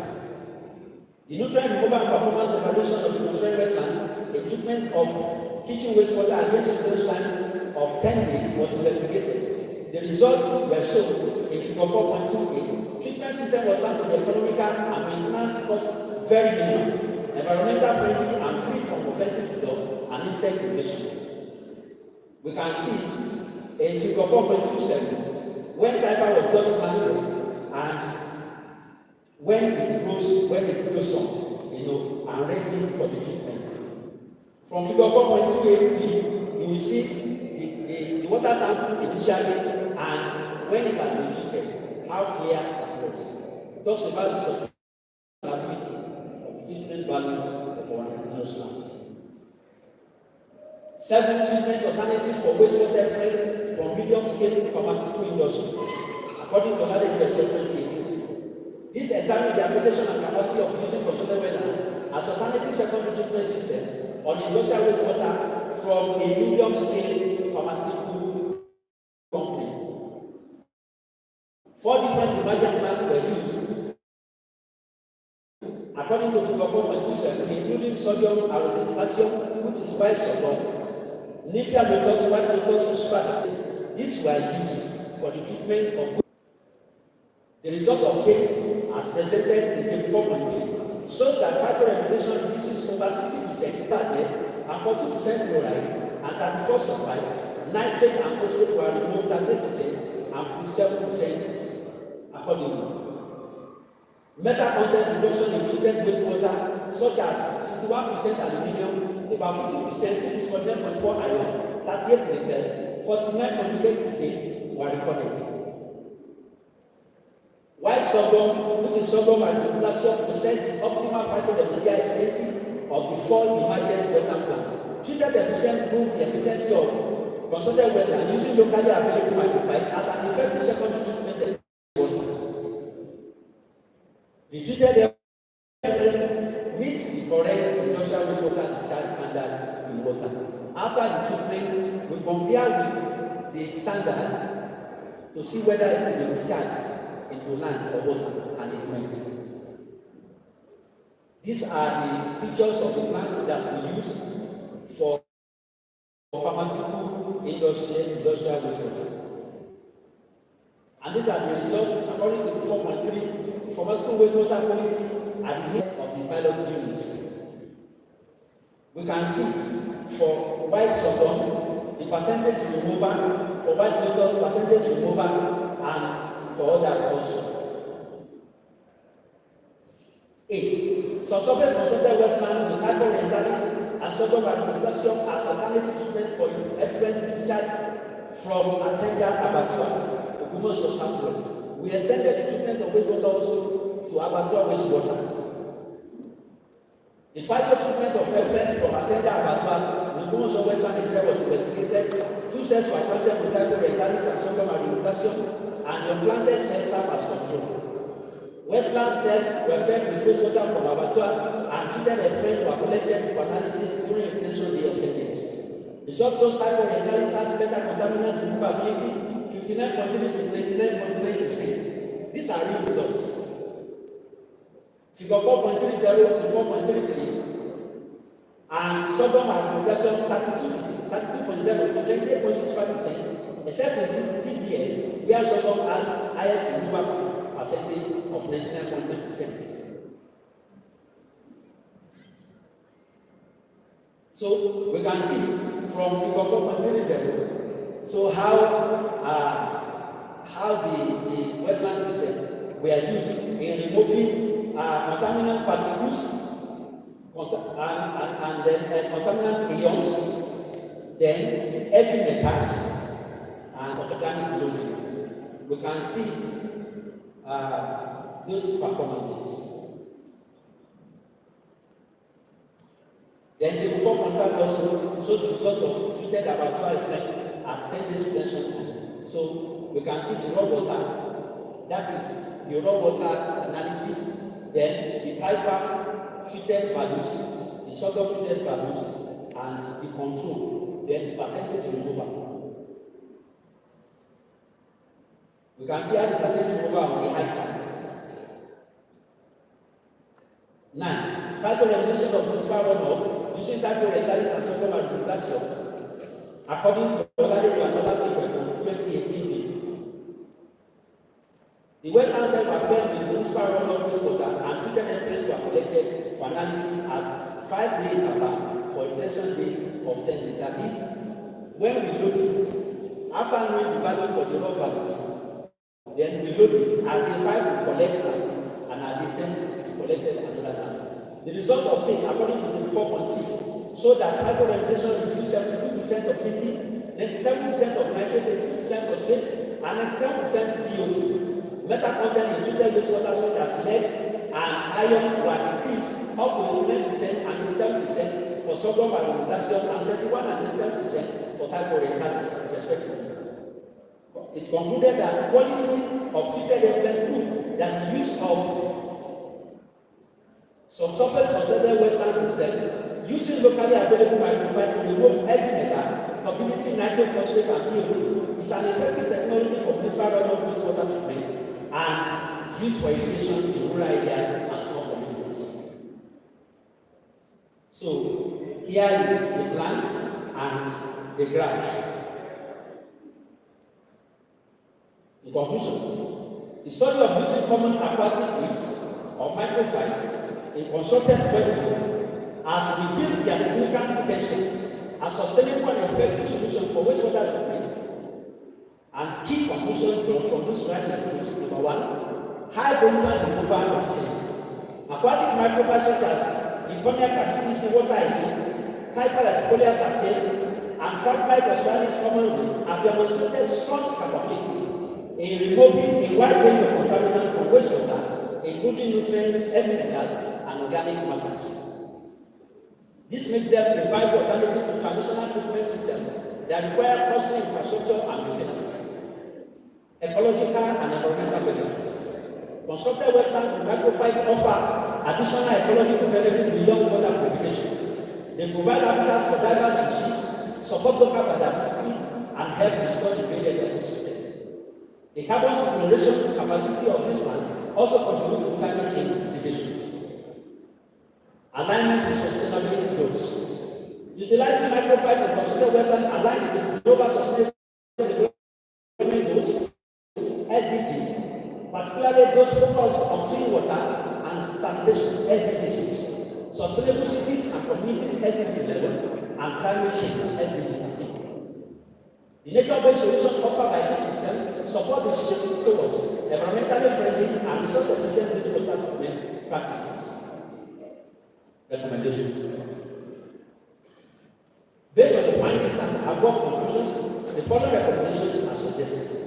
The nutrient removal and performance evaluation of the constrained wetland, a treatment of kitchen wastewater against the time of 10 days was investigated. The results were shown in figure 4.28. Treatment system was found to be economical and maintenance cost very minimal, environmental friendly and free from offensive flow and insect invasion. We can see in figure 4.27 when Typha was just planted and when it grows up, and ready for the treatment. From figure 4.28, you will see the water sample initially and when it has been treated, how clear it looks. It talks about the sustainability of the treatment values of our lands. 7. Treatment alternative for wastewater effluent from medium-scale pharmaceutical industry, according to Ladoke 2018. This examines the application and capacity of using consulted wetland as alternative secondary treatment system on industrial wastewater from a medium-scale pharmaceutical company. 4 different emergent plants were used, according to figure 4.27, including sodium and potassium, which is white sorghum, Nifia methods, white methods, strata. These were used for the treatment of. The result obtained, as presented in table 4.3, shows that phytoremediation reduces over 60% badness and 40% chloride, and 34% sulfide, nitrate and phosphate were removed at 8% and 57% accordingly. Metal content reduction in treated wastewater, such as 61% aluminium, about 50%, which is 49.4 iron, 38 nickel, 49.8 zinc, were recorded. While sorghum, which is sorghum and potassium, present the optimal phytoremediation efficiency of the 4 emergent wetland plants. Treated efficient proved the efficiency of consulted wetland using locally available Macrophytes as an effective secondary treatment of water. The treated effluent meets the correct industrial wastewater discharge standard in water. After the treatment, we compare with the standard to see whether it will be discharged into land or water, and it went. These are the pictures of the plants that we use for pharmaceutical industrial wastewater. And these are the results according to the 4.3 pharmaceutical wastewater quality at the head of the pilot units. We can see for white sorghum, the percentage removal, for white metals, percentage removal, and for others also. 8. Subsurface consulted wetland with Typha orientalis and sodium and potassium as alternative treatment for effluent discharge from Akintola abattoir, Ogbomoso Southwest. We extended the treatment of wastewater also to abattoir wastewater. The final treatment of effluent from Akintola abattoir Ogbomoso Western area was investigated. 2 sets were planted with Phytoremediation and sorghum Phytoremediation, and the unplanted sets served as control. Wetland sets were fed with wastewater from abattoir and treated effluents were collected for analysis during retention day of 10 days. Results show Phytoremediation better contaminants removability 59.3 to 99.9%. These are real results. Figure 4.30 to 4.33 and sorghum Phytoremediation 32.0 to 28.65%, except in TDS, where sorghum has highest removal percentage of 99.9%. So we can see from figure 4.30, so how the wetland system were used in removing contaminant particles and then contaminant ions, then heavy metals and organic loading. We can see those performances. Then the 4.5 also shows the result of treated abattoir effect at 10 days retention time. So we can see the raw water, that is the raw water analysis, then the TIFA treated values, the sorghum treated values, and the control, then the percentage removal. We can see how the percentage removal on the high side. 9. Phytoremediation of municipal runoff using Phytoremediation and sorghum Phytoremediation according to Ladoke and other people 2018. The wetlands were fed with municipal runoff wastewater and treated effluents were collected for analysis at 5 days per for retention day of 10 days. That is, when we load it, after knowing the values for the raw values, then we load it, and day 5 we collect some, and at day 10 we collected another sample. The result obtained according to the 4.6 showed that Phytoremediation reduced 72% of PT, 97% of nitrate, 86% phosphate, and 97% DO2. Metal content in treated wastewater such as lead and iron were increased up to 89% and 87% for sorghum Phytoremediation and 71% and 87% for Phytoremediation, respectively. It concluded that quality of treated effluent proved that the use of subsurface controlled wetland system using locally available microphytes to remove heavy metal, turbidity, nitrogen, phosphate, and DO2 is an effective technology for municipal runoff wastewater treatment and used for irrigation in rural areas and small communities. So here is the plants and the graph. In conclusion, the study of using common aquatic weeds or microphytes in constructed wetlands has revealed their significant potential as sustainable and effective solution for wastewater treatment. And key conclusions drawn from this writing includes: number 1, high volume removal efficiency. Aquatic microphytes such as Ecomia cassis, water acid, typhoid foliar bacteria, and Phytoremediation australis commonly have demonstrated strong capability in removing a wide range of contaminants from wastewater, including nutrients, heavy metals, and organic matters. This makes them a viable alternative to traditional treatment systems that require costly infrastructure and maintenance. Ecological and environmental benefits. Constructed wetland microphytes offer additional ecological benefits beyond water purification. They provide habitat for diverse species, support local biodiversity, and help restore the graded ecosystem. The carbon sequestration capacity of this plant also contributes to climate change mitigation. Alignment with sustainability goals. Utilizing microphytes in constructed wetland aligns with global sustainable development goals, SDGs, particularly those focused on clean water and sanitation, SDG6, sustainable cities and communities, SDG 11, and climate change, SDG 13. The nature-based solutions offered by this system support the shift towards environmentally friendly and resource-efficient wastewater treatment practices. Recommendations. Based on the findings and above conclusions, the following recommendations are suggested.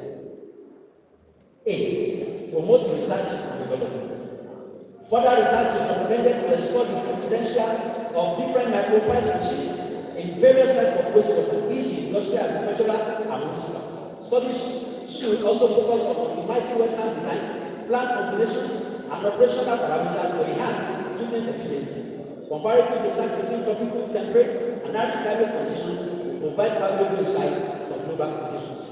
A. Promote research and development. Further research is recommended to explore the full potential of different microphyte species in various types of wastewater, e.g. industrial, agricultural, and municipal. Studies should also focus on optimizing wetland design, plant combinations, and operational parameters to enhance treatment efficiency. Comparative research between tropical, temperate, and arid climate conditions will provide valuable insight for global conditions.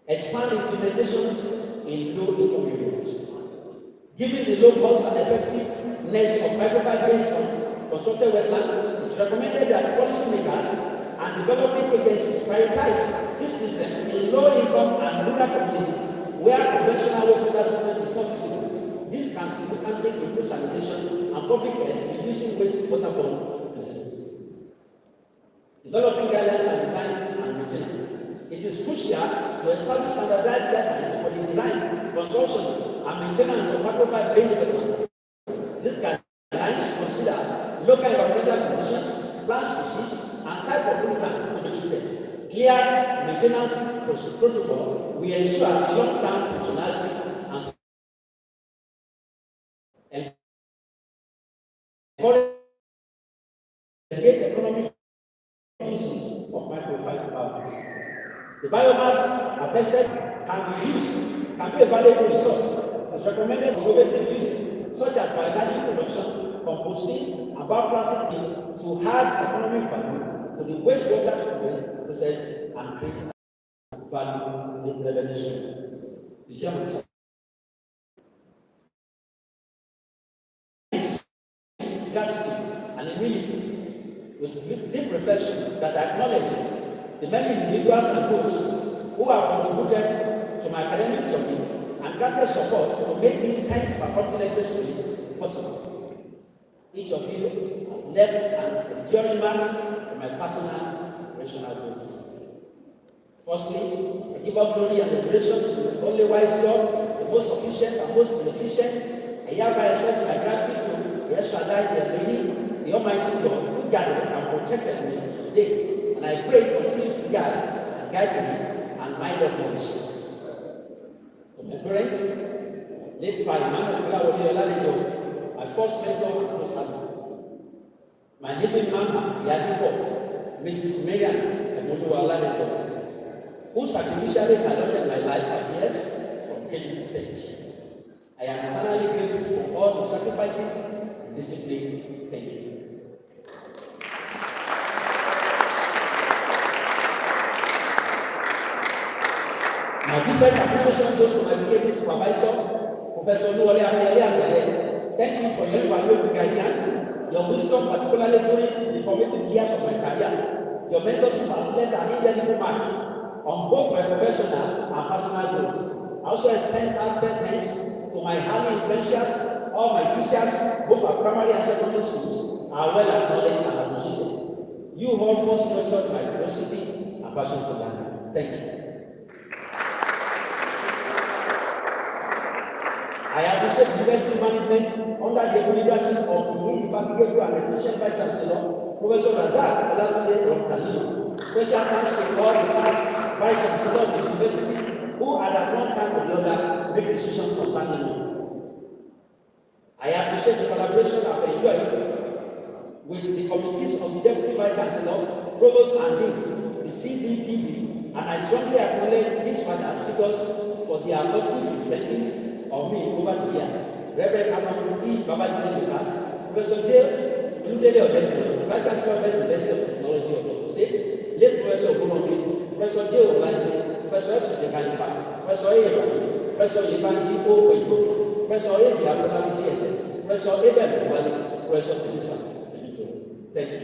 Expand implementations in low-income areas. Given the low cost and effectiveness of microphyte-based constructed wetland, it's recommended that policymakers and development agencies prioritize these systems in low-income and rural communities where conventional wastewater treatment is not feasible. This can significantly improve sanitation and public health, reducing wastewater-borne diseases. Developing guidelines and design and maintenance. It is crucial to establish standardized guidelines for the design, construction, and maintenance of macrophyte-based wetlands. These guidelines consider local environmental conditions, plant species, and type of pollutants to be treated. Clear maintenance protocol will ensure long-term functionality and encourage economic uses of microphyte biomass. The biomass harvested can be a valuable resource. It is recommended for innovative uses such as biodynamic production, composting, and bioplastic to add economic value to the wastewater treatment process and create value in revenue stream. The chairman gratitude and humility with deep reflection that I acknowledge the many individuals and groups who have contributed to my academic journey and granted support to make this 10th faculty lecture series possible. Each of you has left an enduring mark on my personal and professional goals. Firstly, I give all glory and adoration to the only wise God, the most sufficient and most beneficent. I hereby express my gratitude to the El Shaddai, the Elohim, the Almighty God, who guided and protected me today. And I pray He continues to guide and guide me and my loved ones. To my parents, late by Emmanuel Ladoke, my first mentor and husband, my living mama, Yadipo, Mrs. Miriam Ladoke, who sacrificially piloted my life 5 years from beginning to stage. I am eternally grateful for all the sacrifices and discipline. Thank you. My deepest appreciation goes to my PhD supervisor, Professor Nuwale Amele. Thank you for your invaluable guidance, your wisdom, particularly during the formative years of my career. Your mentorship has left an indelible mark on both my professional and personal goals. I also extend heartfelt thanks to my highly influentials. All my teachers, both at primary and secondary schools, are well acknowledged and appreciated. You all first nurtured my curiosity and passion for learning. Thank you. I appreciate university management under the leadership of the indefatigable and efficient Vice Chancellor, Professor Razak Olatunde Romkalino. Special thanks to all the past Vice Chancellor of the university who at one time or the other make decisions concerning me. I appreciate the collaboration I've enjoyed with the committees of the Deputy Vice Chancellor, Provost and Deans, the CDPB, and I strongly acknowledge these fathers figures for their positive influences on me over the years. Reverend Cameron E. Babajide Lucas, Professor J. Oludele Odedro, Vice Chancellor of the University of Technology of Ogun State, late Professor Ogbomoso, Professor J. Olajide, Professor S. Jekalifa, Professor A. Ibrahim, Professor Libangi O. Oyiboke, Professor A. Biafra GNS, Professor Abel Wale, Professor Felisa. Thank you.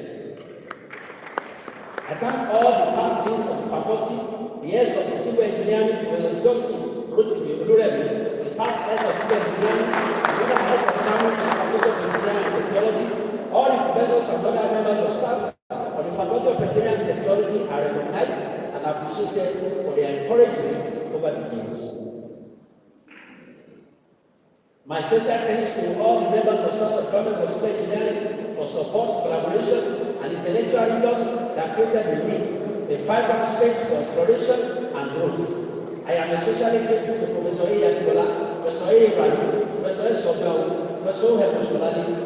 I thank all the past deans of the faculty, the heads of the civil engineering, Professor Johnson Rotimi Oluremi, the past heads of civil engineering, the other heads of farming and faculty of engineering and technology, all the professors and other members of staff of the faculty of engineering and technology are recognized and appreciated for their encouragement over the years. My special thanks to all the members of staff of Government of Civil Engineering for support, collaboration, and intellectual resources that created the need, a vibrant space for exploration and growth. I am especially grateful to Professor A. Akintola, Professor A. Ibrahim, Professor S. Obel, Professor O.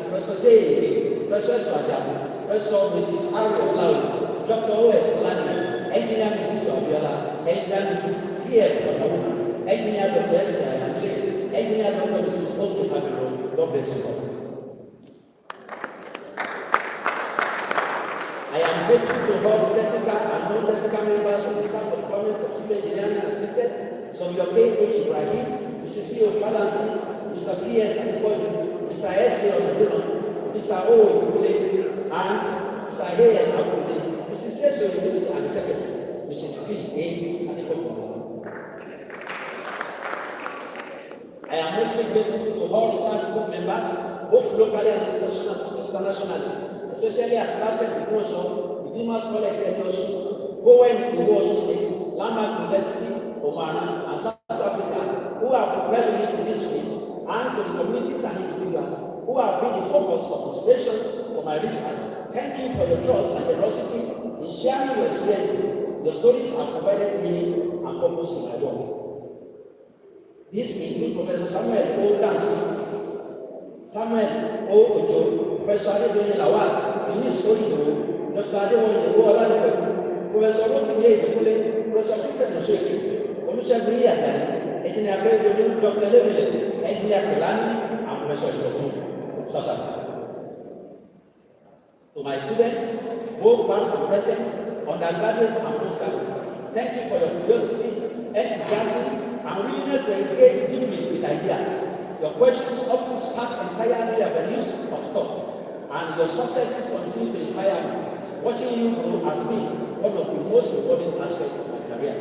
Professor J. Professor S. Wadamu, Professor Mrs. Arrow Lau, Dr. O.S. Lani, Engineer Mrs. Obiola, Engineer Mrs. T.F. Onawu, Engineer Dr. S. Ayamile, Engineer Dr. Mrs. Oke Fabio. God bless you all. I am grateful to all the technical and non-technical members of the staff of the Department of Civil Engineering as Limited, some your K.H. Ibrahim, Mr. C.O. Falansi, Mr. P.S. Adekoju, Mr. S.A. Odedon, Mr. O. Ikule, and Mr. A. Akule, Mrs. S.O. Mrs. and Secretary, Mrs. P. A. Adekoju. I am mostly grateful to all research group members, both locally and internationally, especially at Lautech Ogbomoso, Dimas College Edosu, Bowen Iwosu State, Landmark University, Omana, and South Africa, who have prepared me to this field, and to the communities and individuals who have been the focus of inspiration for my research. Thank you for your trust and generosity in sharing your experiences. Your stories have provided meaning and purpose to my work. This includes Professor Samuel O. Dancy, Samuel O. Ojo, Professor Adedonye Lawal, Eunice Oyibo, Dr. Adewonye Oladipo, Professor Rotimi Edekule, Professor Vincent Osheke, Olusegun Iyadani, Engineer Akeredolu, Dr. Lewile, Engineer Kelani, and Professor Ibotu from South Africa. To my students, both past and present, undergraduates and postgraduates, thank you for your curiosity, enthusiasm, and willingness to engage deeply with ideas. Your questions often spark entirely avenues of thought, and your successes continue to inspire me. Watching you grow has been one of the most rewarding aspects of my career.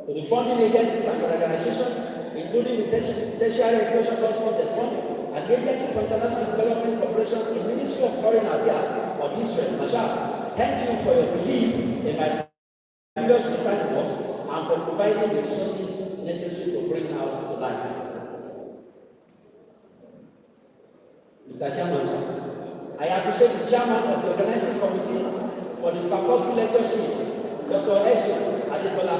To the funding agencies and organizations, including the Tertiary Education Trust Fund, and the Agency for International Development Cooperation in the Ministry of Foreign Affairs of Israel, Mashab, thank you for your belief in my previous research works and for providing the resources necessary to bring out to life. Mr. Chairman, I appreciate the chairman of the organizing committee for the faculty lecture series, Dr. S. Akintola.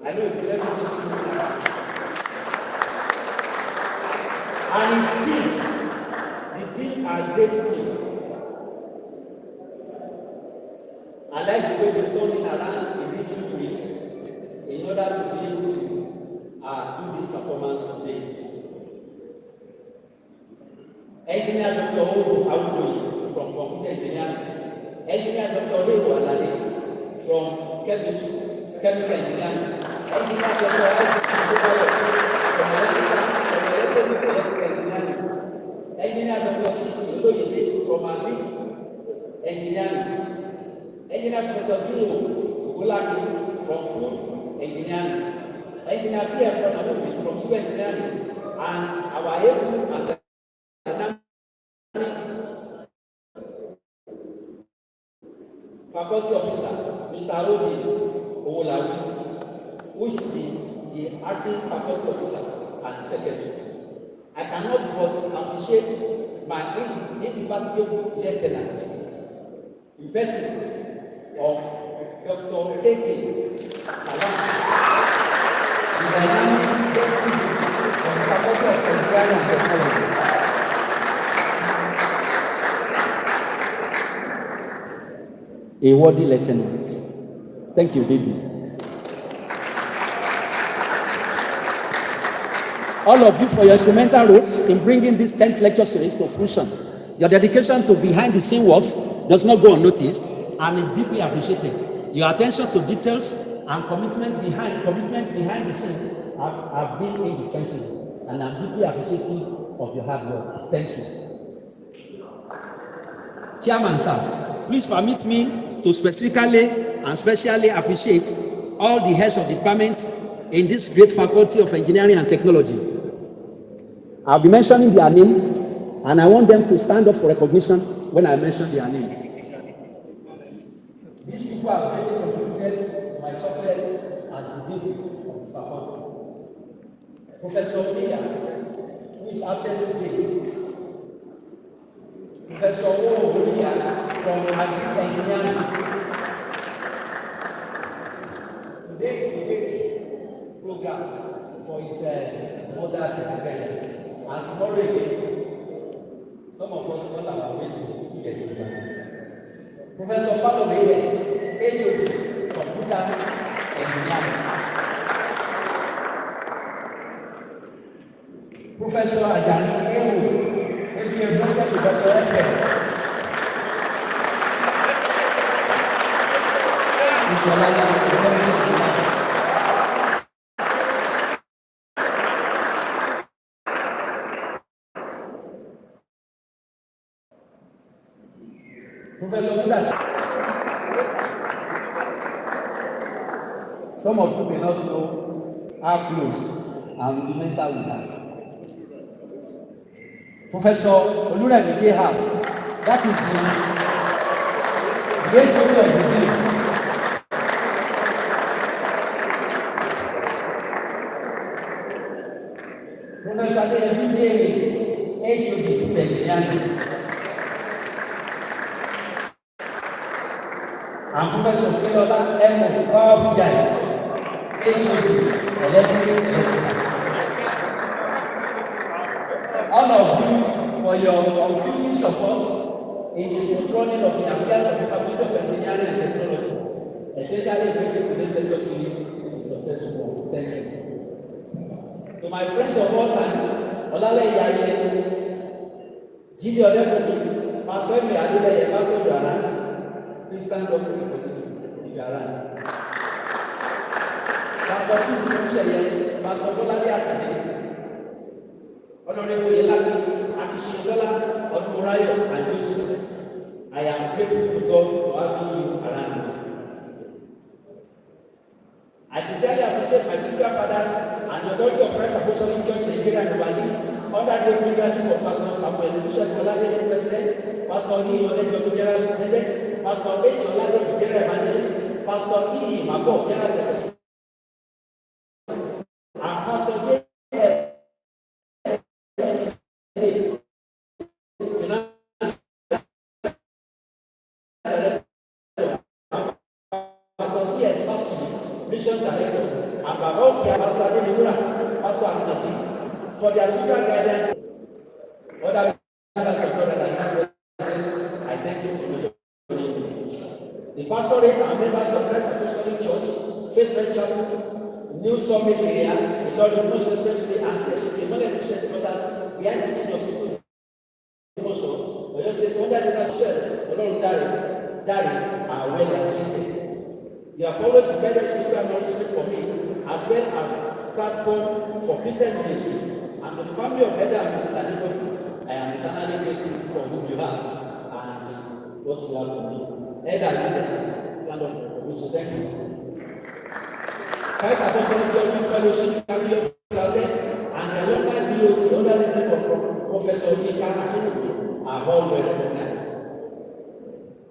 I know you let me listen to that. And his team, the team are a great team. I like the way they've turned it around in these few weeks in order to be able to do this performance today. Engineer Dr. Ogo Awudoyi from Computer Engineering, Engineer Dr. Hewo Alade from Chemical Engineering, Engineer Dr. Electrical Engineering, Engineer Dr. Siti Oloyede from Agric Engineering, Engineer Professor Bio Ogolaki from Food Engineering, Engineer Fia from from Civil Engineering, and our able and faculty officer, Mr. Odi Owolawi, who is the acting faculty officer and secretary. I cannot but appreciate my indefatigable lieutenants in person of Dr. K.K. Salam, the dynamic deputy of the Faculty of Engineering and Technology. A worthy lieutenant. Thank you, Didi. All of you for your instrumental roles in bringing this 10th lecture series to fruition. Your dedication to behind-the-scene works does not go unnoticed and is deeply appreciated. Your attention to details and commitment behind the scene have been indispensable, and I'm deeply appreciative of your hard work. Thank you. Chairman, sir, please permit me to specifically and specially appreciate all the heads of departments in this great faculty of engineering and technology. I'll be mentioning their name, and I want them to stand up for recognition when I mention their name. These people have greatly contributed to my success as the dean of the faculty. Professor Odia, who is absent today, Professor Odia from Aquatic Engineering. Today is a big program for his mother's birthday, and tomorrow again, some of us was on our way to get it. Professor Falobe, HOD, Computer Engineering. Professor Ajani Ewu, ABM Professor FM. Professor Budas. Some of you may not know how close and rudimental we are. Professor Oluremide Ham, that is the great owner of the day. Professor Adeyemi HOD Tewétegbo and Professor Akintola M. Powerful Guy HOD Electrical. All of you for your unfailing support in the smooth running of the affairs of the Faculty of Engineering and Technology, especially making today's lecture series successful. Thank you. To my friends of all time, Olale Yaye, Gidi Odekobi, Pastor Emi Adeleye, Pastor Joanna, please stand up for the police if you are around. Pastor Peace Mucheye, Pastor Bolade Akane, Honorable Yelaki, Akishindola, Odumurayo, and Joseph. I am grateful to God for having you around me. I sincerely appreciate my spiritual fathers and the authority of Christ Apostolic Church Nigeria and overseas under the leadership of Pastor Samuel Bishop Olade, President, Pastor E. Odegbo, General Superintendent, Pastor H. Olade, General Evangelist, Pastor E. Mabo, General Secretary, and Pastor J. Finance Director, Pastor C.S. Pastor Mission Director, and Baron Pastor Ademura, Pastor Akintola, for their spiritual guidance. Other ministers of God that I have represented, I thank you for joining me. The pastorate and members of Christ Apostolic Church, Faith Red Chapel, New Summit area, the Lord of Moses Especially, and CSC, Money District Quarters, behind the King of Hospital, Ogbomoso, Oyo State, under the National Olorun Dari, are well appreciated. You have always provided spiritual nourishment for me, as well as platform for Christian ministry. And to the family of Elder and Mrs. Adibodi, I am eternally grateful for whom you have and what you have to me. Elder, stand up for Ogbomoso. Thank you. Christ Apostolic Church Fellowship, Lautech, and the alumni BOT under the leadership of Professor Akintola are all well recognized.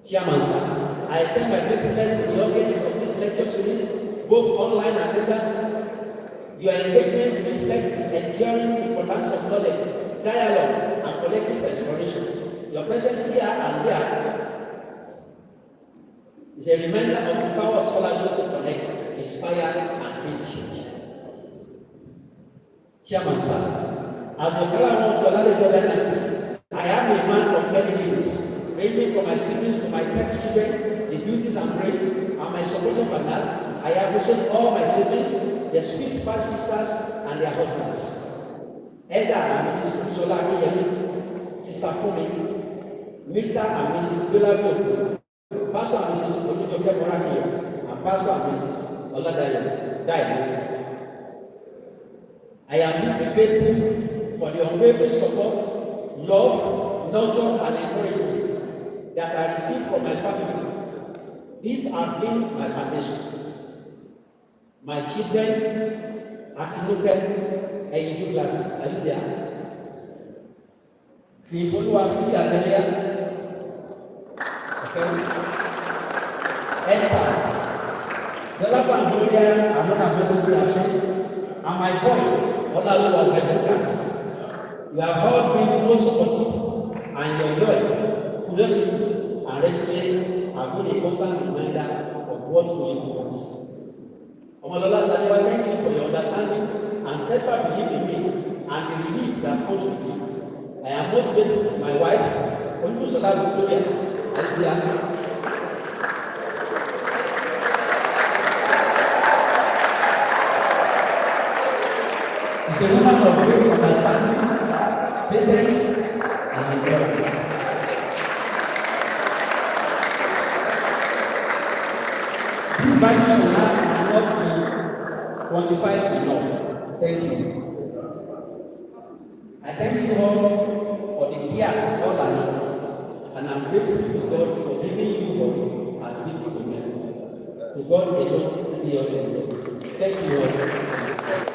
Chairman, sir, I extend my gratefulness to the audience of this lecture series, both online attendance. Your engagement reflects the enduring importance of knowledge, dialogue, and collective exploration. Your presence here and there is a reminder of the power of scholarship to connect, inspire, and create change. Chairman, sir, as the Kalamo of the Ladoke dynasty, I am a man of many names, ranging from my siblings to my 10 children, the beauties and grace, and my supporting partners. I appreciate all my siblings, their sweet 5 sisters, and their husbands. Elder and Mrs. Usola Akiyemi, Sister Fumi, Mr. and Mrs. Ladoke, Pastor and Mrs. Olujoke Morakiyo, and Pastor and Mrs. Oladayo. I am deeply grateful for the unwavering support, love, nurture, and encouragement that I received from my family. These have been my foundation. My children, Atinuke, and you do classes. Are you there? Fifoluwa Fifi Atelia. Okay. Esther. Dolapo and Gloria are not available absent. And my boy, Olaluwa Lucas. You have all been most supportive, and your joy, curiosity, and resilience have been a constant reminder of what really important. Omolola Shaliwa, thank you for your understanding and steadfast belief in me and the belief that comes with you. I am most grateful to my wife, Olúṣọlá Victoria, Àìdíà. She's a woman of great understanding, patience, and endurance. These values in her cannot be quantified enough. Thank you. I thank you all for the care all along, and I'm grateful to God for giving you all as gifts to me. To God alone be all the glory. Thank you all.